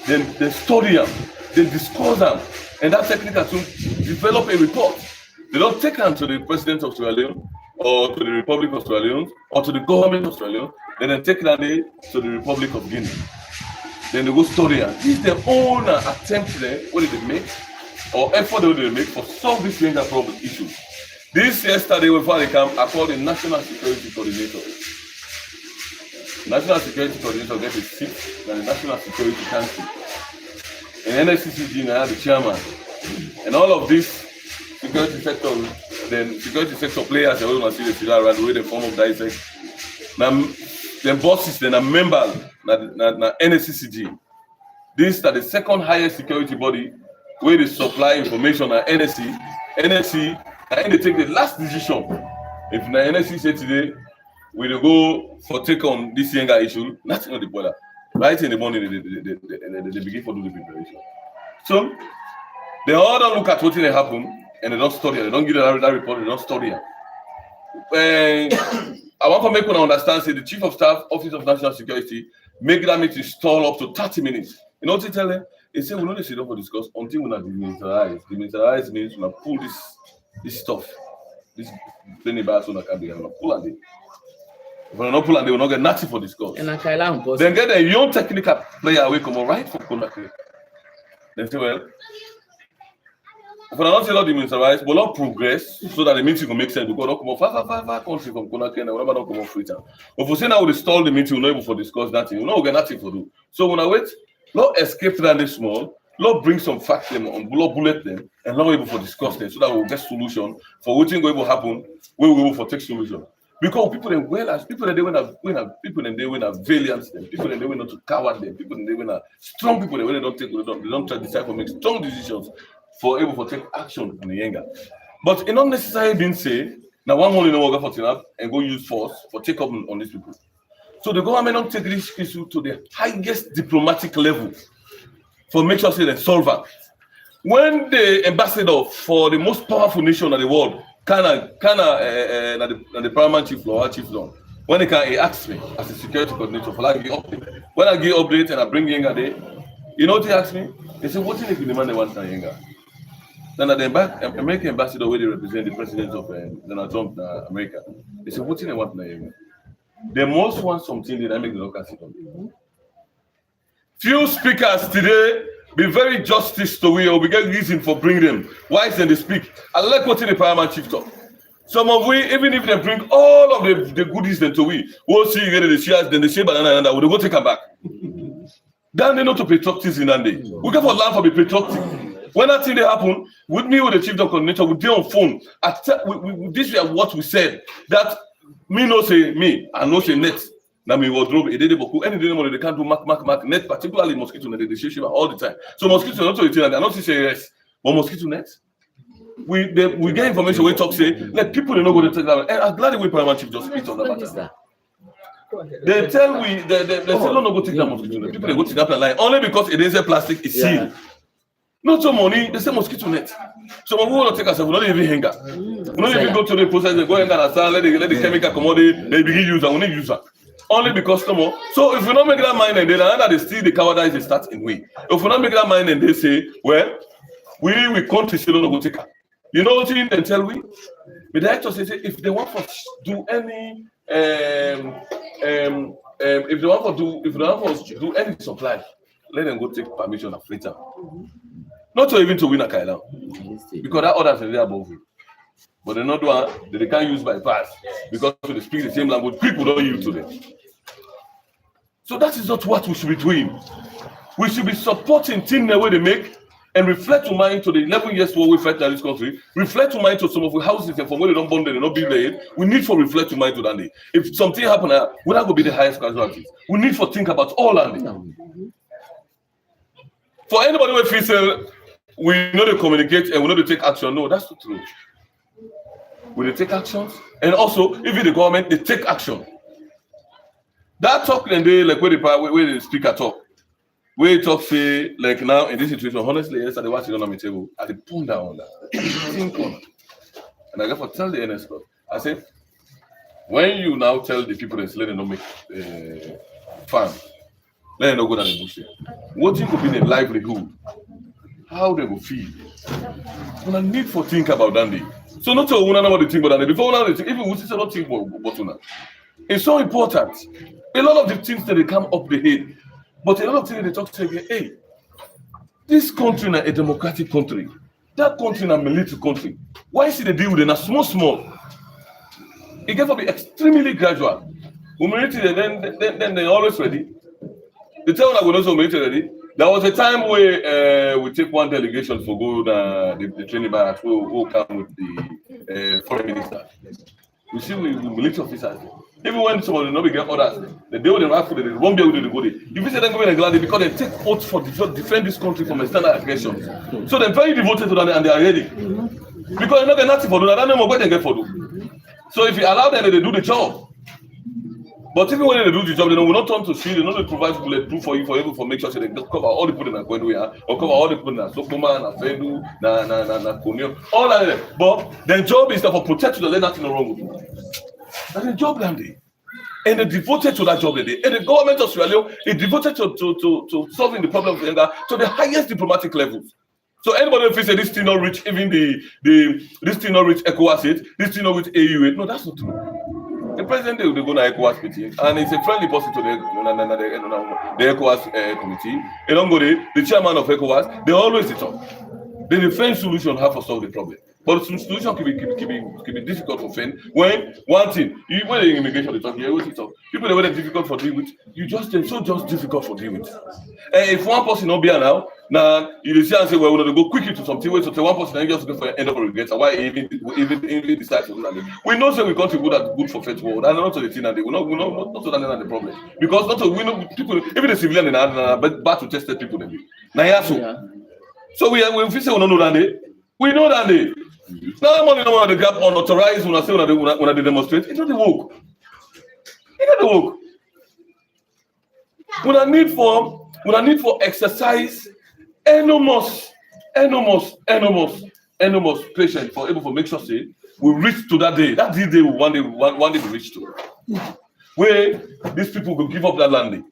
[SPEAKER 16] Then they study them. Then discuss them. And that technical to develop a report. They don't take them to the president of Sierra Leone, or to the Republic of Sierra Leone, or to the government of Sierra Leone. Then they take them to the Republic of Guinea. Then they go study them. This is their own attempt there, what did they make, or effort they make for solve this range of problem issues. This yesterday before they come, I called the National Security Coordinator. National Security Coordinator gets a seat in the National Security Council. And NSCCG now the chairman. And all of this security sector, then security sector players, they want to see the figure around the way they form of dissect. Now, the bosses, then a member, na NSCCG. This is the second highest security body where they supply information at NSC. NSC, and they take the last decision. If the NSC say today, we will go for take on this Yenga issue, that's not the border. Right in the morning, they begin to do the preparation. So, they all don't look at what they happen and they don't study it. They don't give that report, they don't study it. I want to make one understand, say the Chief of Staff, Office of National Security, make that meeting stall up to 30 minutes. You know what they tell them? They say, we don't sit down for discuss until we have demilitarized. Demilitarized means we pull this stuff, this plane about on the cabin, and pull on it. If we not pull on, they will not get nothing for discuss. Then get a young technical player away, come right from Conakry. Then say, well, if we not say not demilitarized, we'll not progress so that the meeting will make sense because not come off far country from Conakry and whatever not come off free time. If we say now we stall the meeting, we're not able to discuss nothing, we'll not get nothing to do. So when I wait, not escape that this small, not bring some facts them on bullet them, and not able to discuss them so that we'll get solution for what thing going to happen, we will able to take solution. Because people then well as people that they win a valiant them, people that they win not to coward them, people that they win a strong people that when they don't try to decide to make strong decisions for able to take action on the Yenga. But it not necessarily being say now one only no go for and go use force for take up on these people. So the government don't take this issue to the highest diplomatic level for make sure say they solve it. When the ambassador for the most powerful nation in the world, the paramount chief law, chief law, when he asked me as a security coordinator for like update. When I give update and I bring Yenga there, you know what he asked me? He said, what if the man they want Yenga? Then the American ambassador where they represent the president of Donald Trump in America. They said, what if they want Yenga? They most want something that make the local system. Few speakers today be very justice to we or we get reason for bringing them. Why is they speak? I like what the paramount chief talk. Some of we, even if they bring all of the goodies then to we'll see you get the shares, then the share banana and that we'll go take them back. Then they know to pay talks in Nande. We get for land for be patriotic. When that thing they happen, with me with the chief coordinator, we be on phone. This is what we said. That me no say me, and no say net. Now me wardrobe, it did boku. Any day they can't do mark net, particularly mosquito net. They share all the time. So mosquito not to it, and I don't say yes, but mosquito net. We get information. We talk say let people they know go to take that. And I'm glad the way paramount chief just speak on that matter. They tell we they say no go take that mosquito net. People they go take that line only because it is a plastic is sealed. Not so money. They say mosquito net. So we want to take ourselves. We don't even hang up. We don't even go to the process. They go and start let the chemical commodity. They begin use and we need use that. Only because no more. So if we don't make that mind and then another they still the cowardice they start in way. If we don't make that mind and they say, well, we country still don't go take her. You know what you can tell we? The director says if they want to do any if they want to do any supply, let them go take permission of later. Not to even to win a Kailan. Because that others are there above you. But they not do they can't use bypass because they speak the same language. People don't use to them. So that is not what we should be doing. We should be supporting things the way they make and reflect to mind to the 11 years war we fight in this country. Reflect to mind to some of the houses and from where they don't bond, they don't build their head. We need for reflect to mind to that day. If something happen, we're not going to be the highest casualties. We need for think about all land. For anybody who feels we know to communicate and we know to take action, no, that's not true. We take actions, and also even the government they take action. That talk and they like where the speaker talk, where he talk say like now in this situation. Honestly, yesterday watch it on my table, I did put down on that. Think on, and I got to tell the NS club. I said, when you now tell the people that let them not make farm, let them not go down the bush. What thing could be their livelihood? How they will feel? When I need for think about that. So not to know what they think about that. Before now, even we say not think about that. It's so important. A lot of the things that they come up the head, but a lot of things they talk say, hey, this country is a democratic country. That country is a military country. Why should they deal with it? A small? It can be extremely gradual. When military, then they're always ready. They tell when I go also military ready. There was a time where we take one delegation for go the training barracks who come with the foreign minister. We see we military officers. Even when somebody not get orders, they do the right food, they won't be able to go there. If you say them going and glad because they take oath for defend this country from external aggression. So they're very devoted to that and they are ready. Because they're not getting nothing for do that, I don't know what they get for do. So if you allow them, they do the job. But even when they do the job, they will not turn to shield, they don't provide bulletproof for you for make sure they cover all the people in Akwendu, or cover all the people in Sokoma, Fedu, na Konyo, all that. But their job is to protect you, to let nothing wrong with you. That's the job Landy. And they devoted to that job today. And the government of Sierra Leone is devoted to solving the problem of Yenga to the highest diplomatic levels. So anybody who says this thing not reach even this thing not reach ECOWAS, this thing not reach AU, no, that's not true. The president they go to ECOWAS meeting, and it's a friendly person to the ECOWAS committee. They don't go there. The chairman of ECOWAS, they always talk. They defend solution how to solve the problem. But the solution can be difficult to find when one thing, when the immigration they talk, people they were difficult for deal with, you just difficult for deal with. And if one person not be now you see and say, well, we're going to go quickly to something where so one person and just go for end of a regret. Why even decide to do that? We know say we contribute that good for faith world, and not to the thing and they will not to that the problem. Because not to we know people, even the civilian in bad to tested people they be. Now so we say we don't know that day. We know that day. Now money no want to grab unauthorized when I say when they demonstrate. It's not the work. It's not the work. When I need for exercise enormous patient for able to make sure say we reach to that day. That day we one day we reach to. Where these people will give up that land.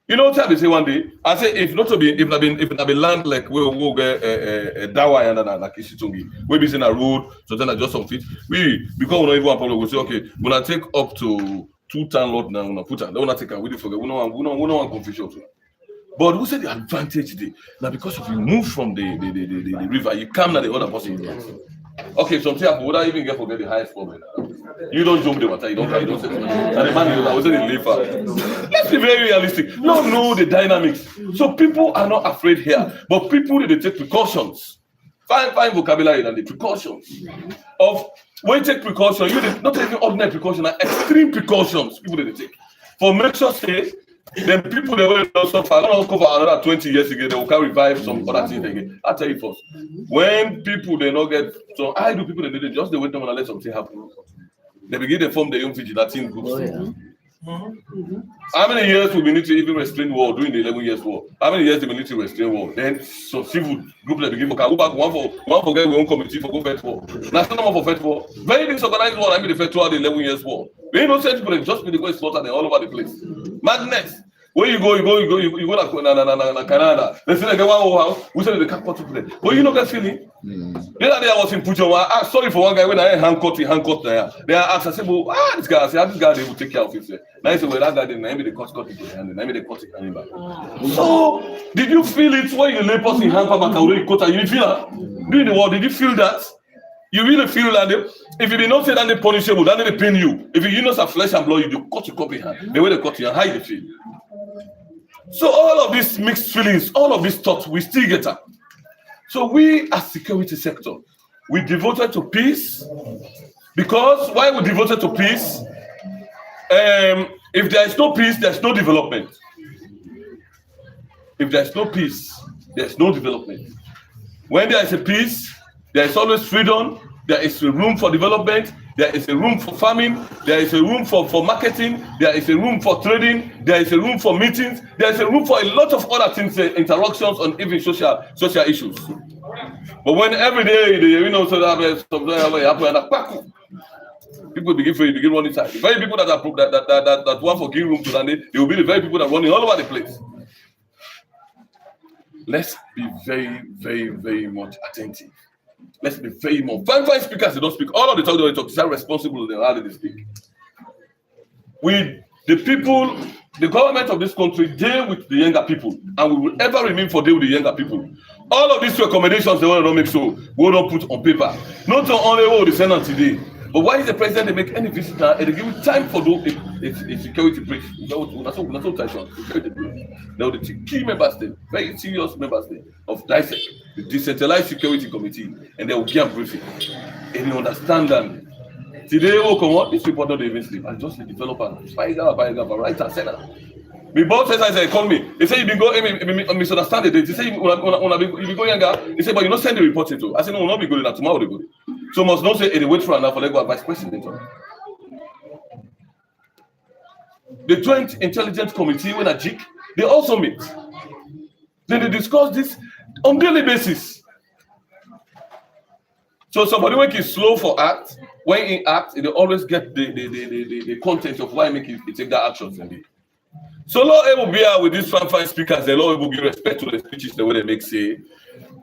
[SPEAKER 16] You know what I say one day? I say if not to be if I been land like we'll get a dawa and like Ishitungi, we be in a road, so then adjust some feet. We because we don't even have problem, we say okay, when I take up to 2 ton lot now, we put on, don't take a we forget, we don't want confusion. But who said the advantage there? Now because if you move from the river, you come to the other person. Okay, sometimes would I even get forget the highest problem? You don't jump the water, you don't say and the man I was in the liver. Let's be very realistic. No, know the dynamics. So people are not afraid here, but people they take precautions. Fine vocabulary and the precautions of when you take precaution, you not even ordinary precaution, extreme precautions people they take. For make sure say then people they will suffer. I don't cover another 20 years again, they will can revive some other things again. I'll tell you first. When people they not get so I do people they just they wait them and let something happen. They begin to form their own vigilante groups. Oh, yeah. How many years will we need to even restrain war during the 11 years war? How many years do we need to restrain war? Then some civil group that begin to go back one for get our own committee for go fight war. That's not for fight war. Very disorganized war. I mean the fight throughout the 11 years war. We ain't no sense people just be the way slaughtered all over the place. Madness. When you go to Canada. They say like wow, we say the capital place. But you know that feeling. The other day I was in Pujo. I asked sorry for one guy when I handcut there. They asked, I said, well, this guy, they will take care of it. Now I said, well, that guy didn't name me the cut it and name me the cut it and back. So did you feel it when you lay person hand back and you cut and you feel that? During the war, did you feel that? You really feel that if you did not say that they punishable, that they pain you. If you know some flesh and blood, you cut your copy hand. The way they cut you and how you feel. So all of these mixed feelings, all of these thoughts, we still get up. So we as security sector, we devoted to peace because why we devoted to peace? If there is no peace, there's no development. If there's no peace, there's no development. When there is a peace, there is always freedom, there is a room for development, there is a room for farming, there is a room for marketing, there is a room for trading, there is a room for meetings, there is a room for a lot of other things, interactions on even social issues. But when every day, so that happen, people begin running inside. The very people that want for give room to that, they will be the very people that running all over the place. Let's be very, very, very much attentive. Let's be very more. Fine speakers, they don't speak. All of the talk they talk is responsible in how they speak. The people, the government of this country deal with the younger people, and we will ever remain for deal with the younger people. All of these recommendations they want to make so we don't put on paper. Not only what they send on today, but why is the president they make any visitor and they give time for a security brief? That's what tension. Now the key members, very serious members of DISEC, the Decentralized Security Committee, and they will give a briefing. And you understand that today, this report don't even sleep. I just develop a writer, center. My boss says, I call me. He said, you been going, misunderstand it. He said, you be going younger. He said, but you not send the report to. I said, no, we'll not be good enough. Tomorrow we'll be good. So must not say, wait for now for the vice president. The Joint Intelligence Committee, when a JIC, they also meet. Then they discuss this on daily basis. So somebody when he's slow for act, when he acts, they always get the content of why make he take that action. So Lord able be with these fine speakers, the Lord will give respect to the speeches the way they make say.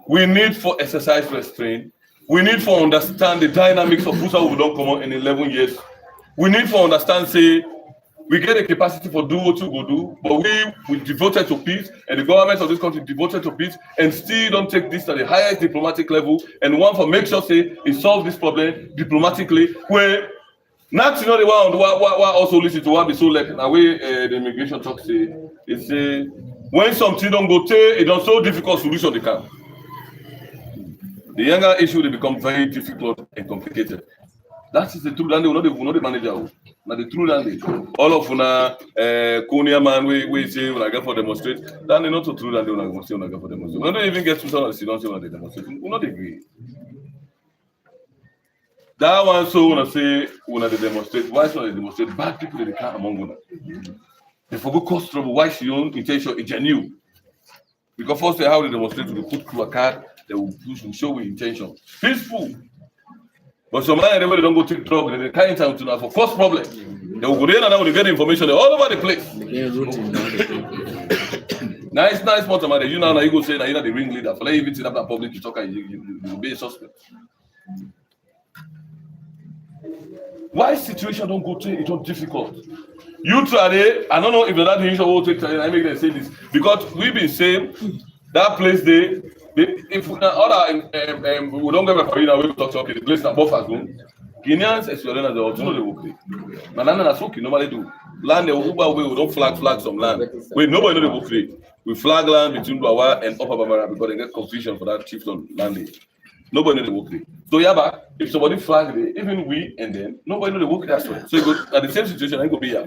[SPEAKER 16] We need for exercise restraint. We need for understand the dynamics of who don't come out in 11 years. We need for understand say we get the capacity for do what we go do, but we devoted to peace, and the government of this country devoted to peace, and still don't take this to the highest diplomatic level, and want to make sure say it solve this problem diplomatically. Where not the one also listen to what be so like the way the immigration talk say, they say when something don't go take, it don't so difficult solution they can. The younger issue they become very difficult and complicated. That is the truth, and they will not the manager. Now the truth and all of una Guinea man we say when I get for demonstrate, then they not so true and they will not say when I get for demonstrate. We don't even get to someone don't say when they demonstrate. We not agree. That one so when I say when they demonstrate, why should they demonstrate? Bad people they can't among una. They forgo cause trouble. Why should your intention is genuine? Because first how they demonstrate, we put through a card, they will push, will show with intention. Peaceful. But some man, they don't go take drugs, they can't time to now for cause problem. They will go there and now they get information all over the place. Nice motor man. You know, you go say that you're the ringleader. For like everything after public, you talk and you will be a suspect. Why situation don't go to it? It's difficult. You try it. I don't know if that issue will take time. I make them say this because we've been saying that place there. If we don't get for you now, we talk to okay, the place that buffers room. Guineans, Eswalena, they also know they will play. Manana and Soki normally do. Land the Uber way, we don't flag some land. Wait, nobody know they will play. We flag land between Bawa and Upper Bamara because they get confusion for that chieftain landing. Nobody know they will play. So Yaba, if somebody flag it, even we and then nobody know they will play that way. So you go at the same situation, I go be here.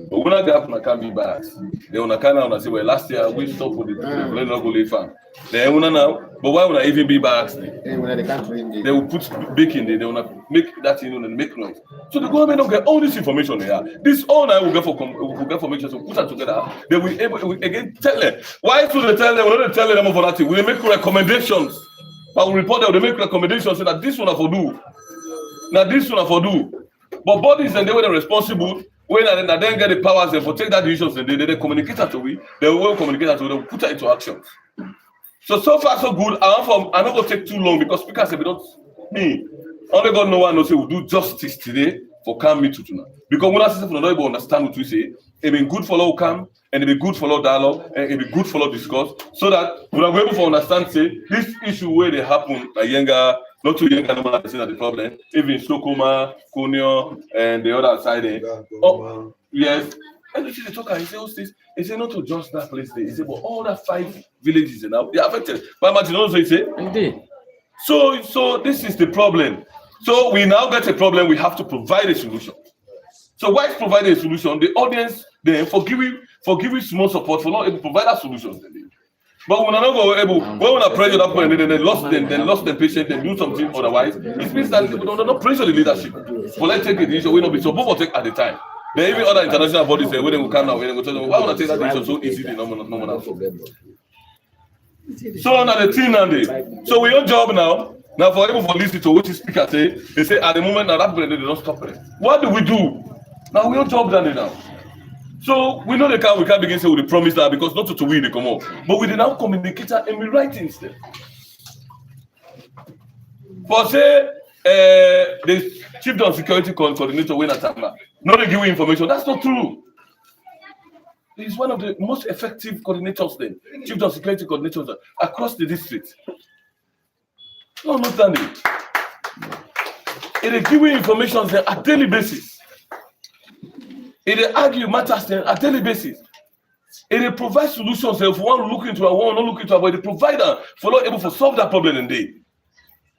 [SPEAKER 16] But when I get up, I can't be back. They wanna come out and say, well, last year we stopped with the let not go lay farm. They wanna now, but why would I even be back? They will put baking there, they wanna make that and make noise. So the government don't get all this information there. This all I will get for information, so put that together. They will able again tell them. Why should they tell them? We don't tell them for that thing. We make recommendations. But we report them, they make recommendations say that this one for do. Now this one for do. But bodies and they were responsible. When I then get the powers and for take that decisions and they communicate that to we, they will communicate that to them, put that into action. So far so good. I'm not gonna take too long because speakers say we don't me. Only God no one knows say we'll do justice today for calm me to tonight. Because when I say for not understand what we say, it be good for law come and it be good for law dialogue and it be good for law discuss so that we are able to understand say this issue where they happen like younger, not too young animals are the problem, even Sokoma, Konyo, and the other side. Oh, yes. And you see the talker, he says this, he said not to just that place there, he said, but all that 5 villages now they are affected. But Martin also he said, indeed. So this is the problem. So we now get a problem, we have to provide a solution. So why providing a solution? The audience then for giving small support for not able to provide that solutions. But when we're not able, when we pressure that point, then they lost the patient, they do something otherwise. It means that they don't pressure the leadership. For let's take a decision, we not be so both take at the time. Then even other international bodies say when they will come now, when they will tell them, why would I take that decision so easy? So now the thing now so we your job now. Now for able for listen to what the speaker say, they say at the moment now that they don't stop it. What do we do? Now we your job done now. So we know we can't begin say we promise that because not to win they come up. But we did now communicate and we write instead. For say the chief of security coordinator when at Tamba, not to give you information. That's not true. He's one of the most effective coordinators then, chief of security coordinators across the district. No understanding. It is giving information on a daily basis. It argue matters on a daily basis. It provides solutions. If one look into one, not look into but the provider for not able to solve that problem indeed.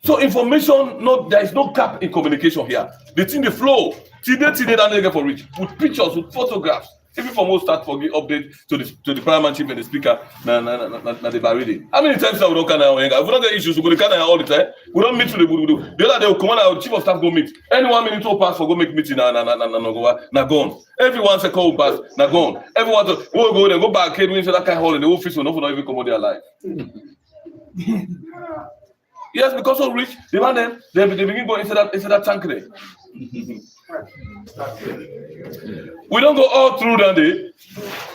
[SPEAKER 16] So information, there is no gap in communication here. The thing they flow. Today that they get for reach with pictures, with photographs. Even for most start for give update to the paramount chief and the speaker, na the barrier. How many times we don't can if we don't get issues, we go to Canada all the time. We don't meet with the other day, command our chief of staff go meet. Any 1 minute to pass for go make meeting na gone. Every 1 second will pass, na gone. Everyone to go there, go back, when that kind of hall in the office will not even come out there alive. Yes, because of rich, the man then they begin going into that tank there. We don't go all through that day,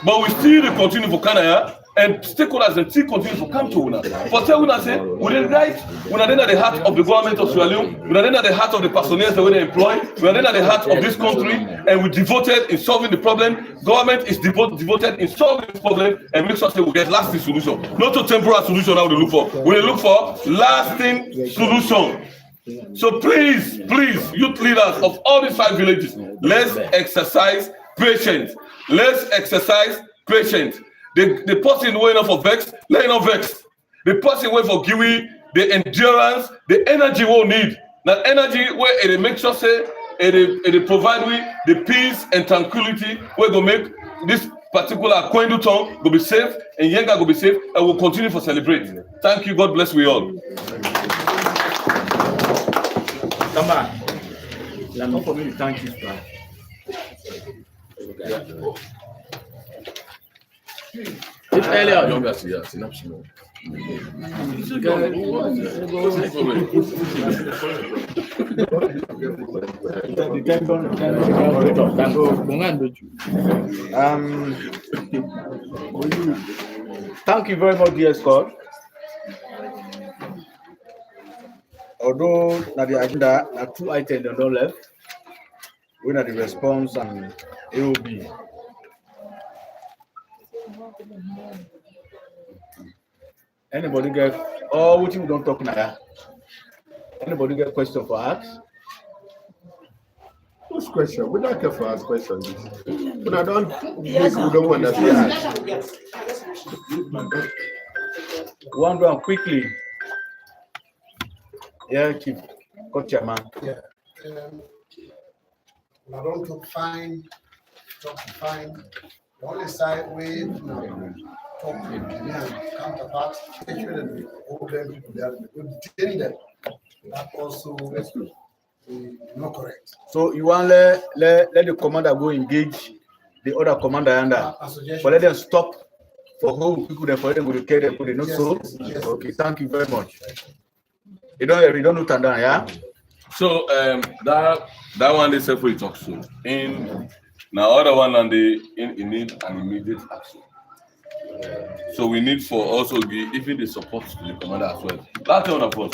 [SPEAKER 16] but we still continue for Canada and stakeholders and still continue to come to Una. For tell Una say, we are right, we are then at the heart of the government of Sierra Leone, we are then at the heart of the personnel that we employ, we are then at the heart of this country, and we devoted in solving the problem. Government is devoted in solving this problem and make sure that we get lasting solution. Not a temporary solution now we look for. We look for lasting solution. So please, youth leaders of all these 5 villages, let's exercise patience. Let's exercise patience. The person waiting for vex, let not vex. The person waiting for Guinea, the endurance, the energy we'll need. That energy where it makes sure say it provide we the peace and tranquility we're gonna make this particular Kwendu town go be safe and Yenga go be safe and we'll continue to celebrate. Thank you. God bless we all.
[SPEAKER 3] Come on. Not for me to thank you, sir. If earlier or younger, it's an option. Thank you very much, dear Scott. Although na the agenda na 2 items on the left, we na the response and AOB. Anybody get what you don't talk now? Anybody get question for us?
[SPEAKER 11] Whose question? We don't care for ask questions. But I don't understand.
[SPEAKER 3] One go on quickly. Yeah, Chief. Coach man.
[SPEAKER 17] Yeah. I don't talk fine. The only side we talk with Guinean counterparts, especially the older people there, we detain them. That also is not correct.
[SPEAKER 3] So you want let the commander go engage the other commander under, but let them stop for whole people there for them to carry them, they not so. Yes. Okay, thank you very much. You don't know Tanda, yeah?
[SPEAKER 16] So that one they separately talk to. In now other one and they in need an immediate action. So we need for also give even the support to the commander as well. That's one of us.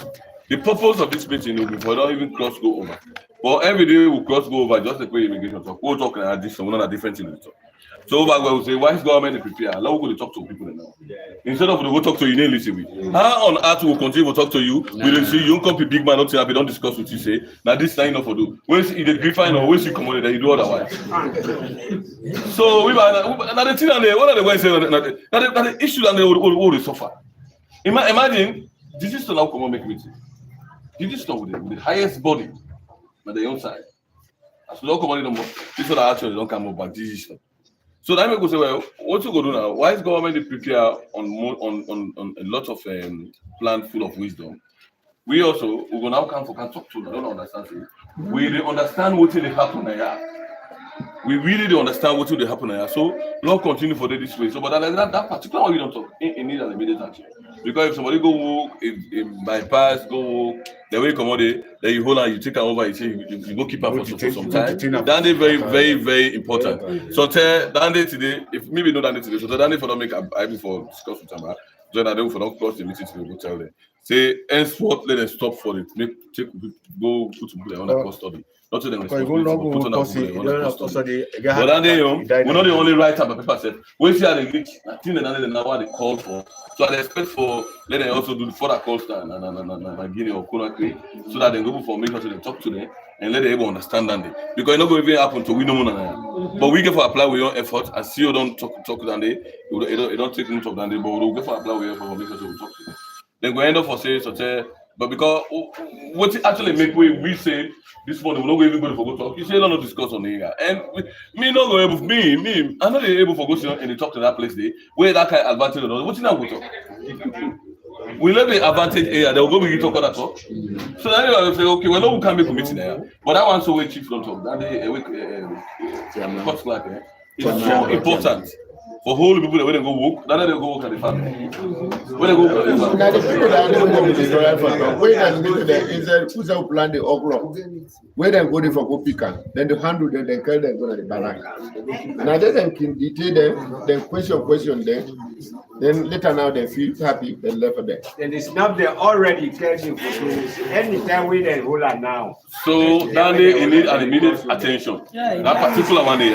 [SPEAKER 16] The purpose of this meeting will be for not even cross go over. But every day we cross go over just like way immigration talk. We'll talk about this, we're not a different thing we talk. So over we'll say, why is government prepare? Allow we go to talk to people now. Instead of go talk to you, listen with. How on earth will continue to talk to you? We will see you come be big man, not happy, don't discuss what you say. Now this time enough for do. When you the griffin or when you come that you do otherwise. So we now the thing and what are the ways now the issue and they will suffer. Imagine this is now come on make meeting. This is not with the highest body on the outside. As long as no more, this one actually don't come up, but this is not. So that make us say, well, what you go do now? Why is government prepare on a lot of plan full of wisdom? We go now come for can talk to. I don't understand. We they understand what will happen here. We really don't understand what will happen here. So Lord continue for this way. So, but that particular one we don't talk. It needs an immediate action. Because if somebody go walk, if bypass, go walk, the way you come out there, then you hold on, you take her over, you say you go keep her for some time. That is very, very, very important. So tell that day today, if maybe not that day today, so that day for them make a Bible for discuss with them. Then I don't for them cross the meeting to go tell them. Say henceforth let them stop for it. Go put people under custody. Not to them responsibility, put under custody. But that day, we're not the only writer, but people said, we see how they reach. I think they know what they call for. So I expect for let them also do the further calls to Guinea or Conakry, so that they go for make sure they talk to them and let them able understand that day. Because it's not going to even happen to we no more. But we get for apply with your effort and see you don't talk that day. You don't take much of that day, but we'll get for apply with your effort and make sure we talk to them. Then go end up for say such a but because what it actually make we say this morning we not going everybody for go talk. You say don't discuss on here. And me not go able I'm not able for go sit and talk to that place there where that kind of advantage or what you now go talk. We let the advantage here, they'll go begin talk on that talk. So then I will say, okay, well, no, we can't make a meeting here. But that one so we chief don't talk. That day cost like it's so important. For whole people that when they go work, that they go work at the family. When they go work at the family.
[SPEAKER 11] Now the people that they go to the driver, when they go there, is there who's out plan the okra? When they go there for go pick am, then they handle them, then carry them go to the barrack. Now they can detail them, then question them. Then later now they feel happy, they left for them.
[SPEAKER 6] Then it's not there already telling for those. Anytime we then hold on now.
[SPEAKER 16] So that day you need an immediate attention. That particular one day,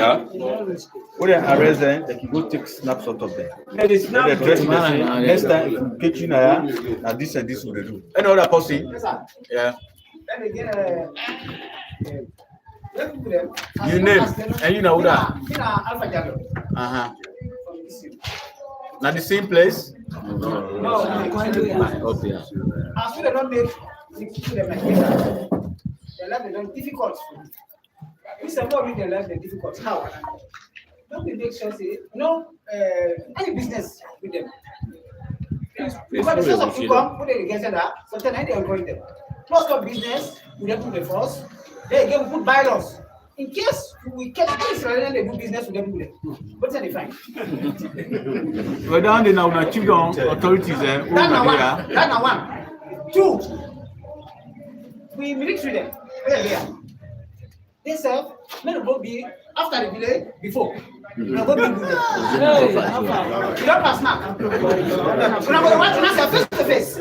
[SPEAKER 3] when they arrest them, they can go take snapshot of them.
[SPEAKER 6] Then it's not
[SPEAKER 3] next time if you get you now, this and this will they do. Any other person? Yeah. You name and you know that. Now the same place?
[SPEAKER 18] No.
[SPEAKER 3] Okay.
[SPEAKER 18] As we don't make the people they life them difficult. We support their life difficult. How? Don't we make sure say no any business with them. Because the source of income, put it against that, sometimes they employ them. Most of business, we don't put the force. They again put bylaws. in case we catch Israel and they do business with them, what's they find?
[SPEAKER 3] We're down there now, na chiefdom authorities.
[SPEAKER 18] That's not one. Two, we military them. Where they are? They said, may not be after the delay, before. You don't pass now. You don't want to answer face to face.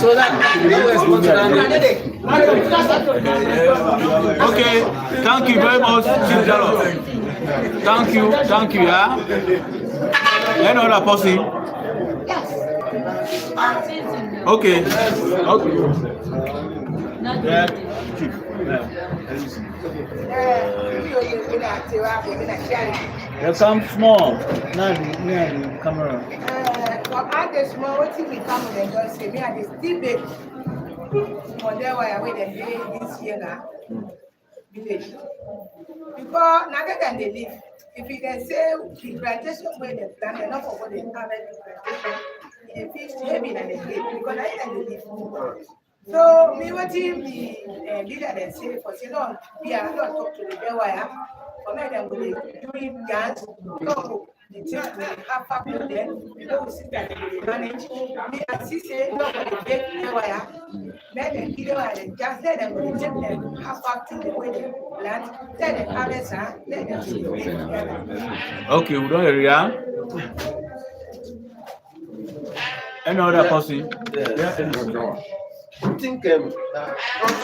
[SPEAKER 3] So that okay, thank you very much, Chief Jalo. Thank you, yeah. Any other person? Okay. Yeah. They come small. Now the camera.
[SPEAKER 19] For others, small, what we come and just say, me and the still big. For there, why I wait and this year now. Village. Because now that they live, if you can say the plantation where they plant, enough of what they have at the plantation, it feels heavy and they live because I can live. So we want him the leader and say for say no, we are not talk to the wire. For me, them will doing dance. No, the church will have family then. We don't see that they manage. Me and she say no, they take the wire. Let them give the wire. Just let them go take them half back to the way they land. Let them harvest. Let them see.
[SPEAKER 3] Okay, we don't hear. Any other person?
[SPEAKER 1] I think not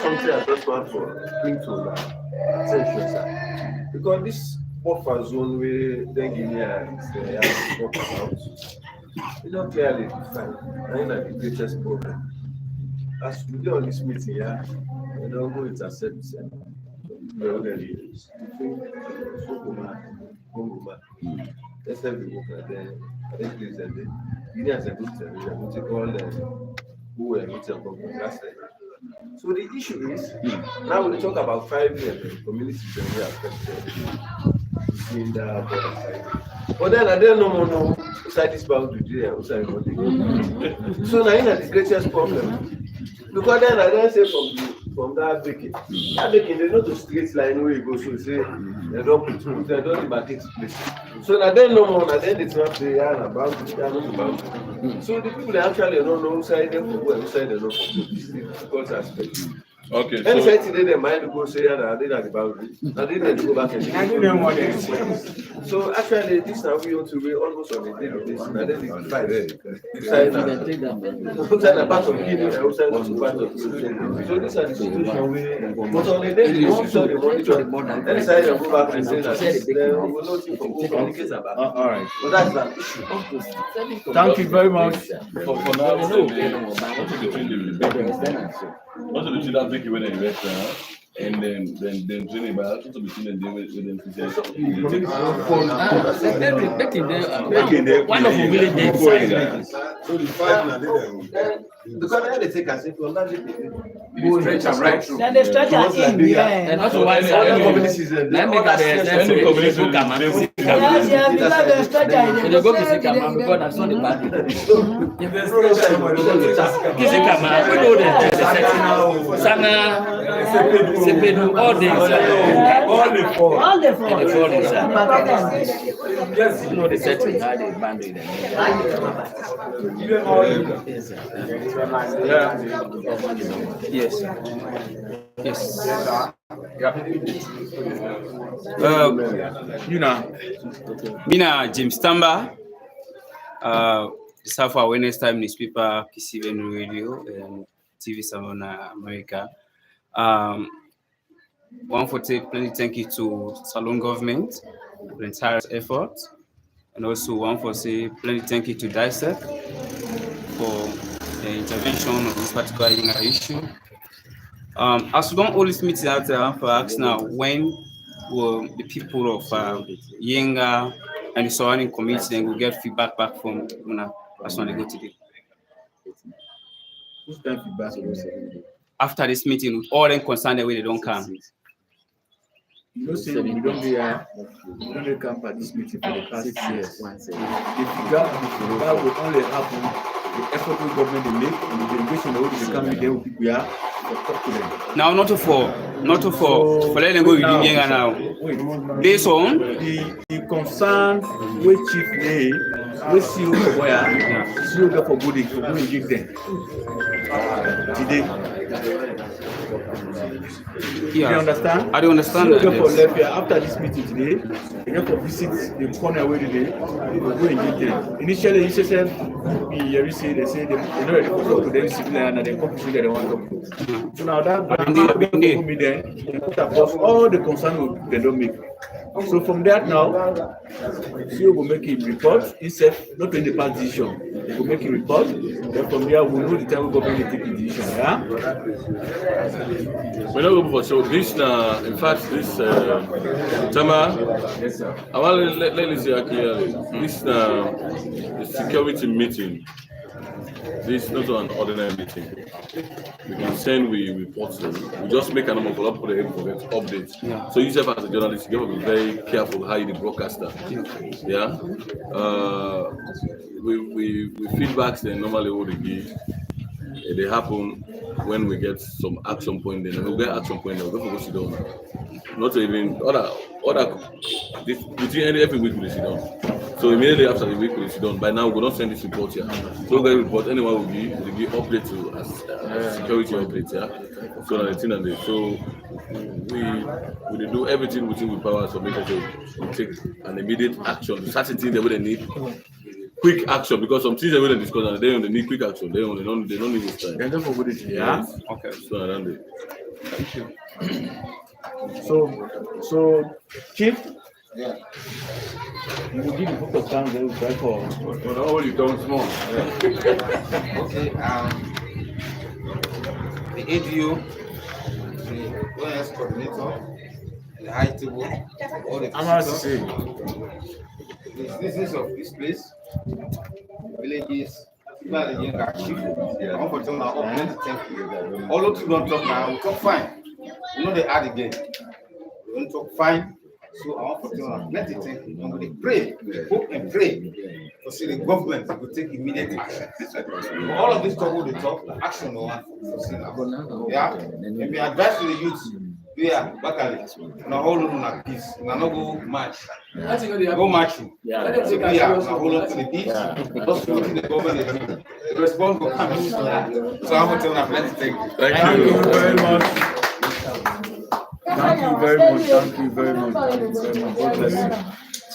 [SPEAKER 1] something I just want to bring to attention, sir. Because this buffer zone where then Guinea is talk about, it's not clearly defined. I think that's the greatest problem. As we do on this meeting, we don't go intercept let's have the work at the place and then Guinea has a good time. We are going to call who were meeting last time. So the issue is now we talk about 5 years communities that we are affected in the border side. But then I don't know more inside this boundary there, outside the So now it's the greatest problem. Because then I don't say from that baking. That baking they know the straight line where you go, so say they don't demarcate place. So now they no more, now then it's not the about so the people they actually don't know outside them for where outside they know for because aspect.
[SPEAKER 16] Okay.
[SPEAKER 1] Any side today they mind to go say they are the boundary. Now they go back and so actually this now we want to be almost on a daily basis. Now then the fight outside a part of Guinea, outside of part of so these are the situation where but on a daily basis so they monitor any side they go back and say that they will not communicate about
[SPEAKER 3] all right.
[SPEAKER 1] But that's the issue.
[SPEAKER 3] Thank you very much.
[SPEAKER 16] For now, also between that big when they went and then training by also between them with them
[SPEAKER 5] one of the village
[SPEAKER 9] so the 5 now
[SPEAKER 1] because they take us if you
[SPEAKER 3] Stretch right through.
[SPEAKER 18] Then they stretch in, yeah.
[SPEAKER 5] and also one side communities let me get the community come and
[SPEAKER 18] Yes, because they stretch in.
[SPEAKER 5] they go to see Kama because that's not the bad. Kisi Kama, we know that Sana, Sepedu, all these,
[SPEAKER 18] All the four.
[SPEAKER 5] and the four inside. Yes, you know the setting, how they banding them. Yes. Yes.
[SPEAKER 20] Mina James Tamba, South Awareness Time newspaper, KCVN Radio, and TV Savannah, America. One for plenty thank you to Salon government for the entire effort, and also one for plenty thank you to DICEP for the intervention on this particular issue. As we don't always meet out for us now, when will the people of Yenga and the surrounding community then will get feedback back from as when they go today?
[SPEAKER 3] Who's that feedback?
[SPEAKER 20] After this meeting, with all them concerned, the way they don't come.
[SPEAKER 3] You know, say we don't come at this meeting for the past 6 years. That will only happen the effort the government they make and the delegation that will come with them people here. talk to them.
[SPEAKER 20] Now, not for let them go now. Based on
[SPEAKER 3] the concern which chief lay, we see you for where, see you for good, we give them. Today.
[SPEAKER 20] Yeah.
[SPEAKER 3] You understand?
[SPEAKER 20] I don't understand
[SPEAKER 3] so
[SPEAKER 20] that.
[SPEAKER 3] For left here, after this meeting today, you go for visit the corner where today, we go and give them. Initially, you say they say they know ready to talk to them civilian and they come to see that they want to talk to. So now that they me there, they put across all the concern they don't make. So from that now, CEO will make a report. Instead, not in the past decision, they will make a report. Then from there, we know the time we go make a decision. Yeah.
[SPEAKER 16] We're not going for so this now. In fact, this Tama,
[SPEAKER 3] yes, sir.
[SPEAKER 16] I want to let me say clearly. This now the security meeting. This is not an ordinary meeting. We can send we reports them. We just make an number of updates.
[SPEAKER 20] Yeah.
[SPEAKER 16] So you yourself as a journalist, you have to be very careful how you broadcast that. Yeah. We feedbacks they normally what they give. They happen when we get some action point. Then we get action point. Then we go sit down. Not even other this between every week we sit down. So immediately after the week we sit down. By now we will not send this report here. So the report anyone will give update to as security updates. Yeah. So that the thing and the so we do everything within our powers to make sure we take an immediate action. Certain things that we need. Quick action because some things that we discuss and they need quick action. They don't need this time.
[SPEAKER 3] They don't forget it. Yeah.
[SPEAKER 20] Okay.
[SPEAKER 16] So around it.
[SPEAKER 20] Thank you.
[SPEAKER 3] So Chief, yeah. You will give the book of time they will try for.
[SPEAKER 4] But all you don't small.
[SPEAKER 21] Okay. The ADU, the OS coordinator, the high table, all the citizens of this place, villages, people are the younger chief. I want to tell now, all of you don't talk now, we talk fine. You know they add again. We don't talk fine. So I want to tell now, let it take. I'm going to pray, hope and pray to see the government will take immediate action. All of this talk, they talk, action no one for see now. Yeah, and we advise to the youth. Yeah, Bakali. Now hold on to peace. Now no go march. Go marching. Yeah. Now hold on to the peace. Just put the government. The response will come. So I want to tell them, let's take it.
[SPEAKER 3] Thank you very much. Thank you very much. Thank you very much. God bless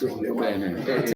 [SPEAKER 3] you.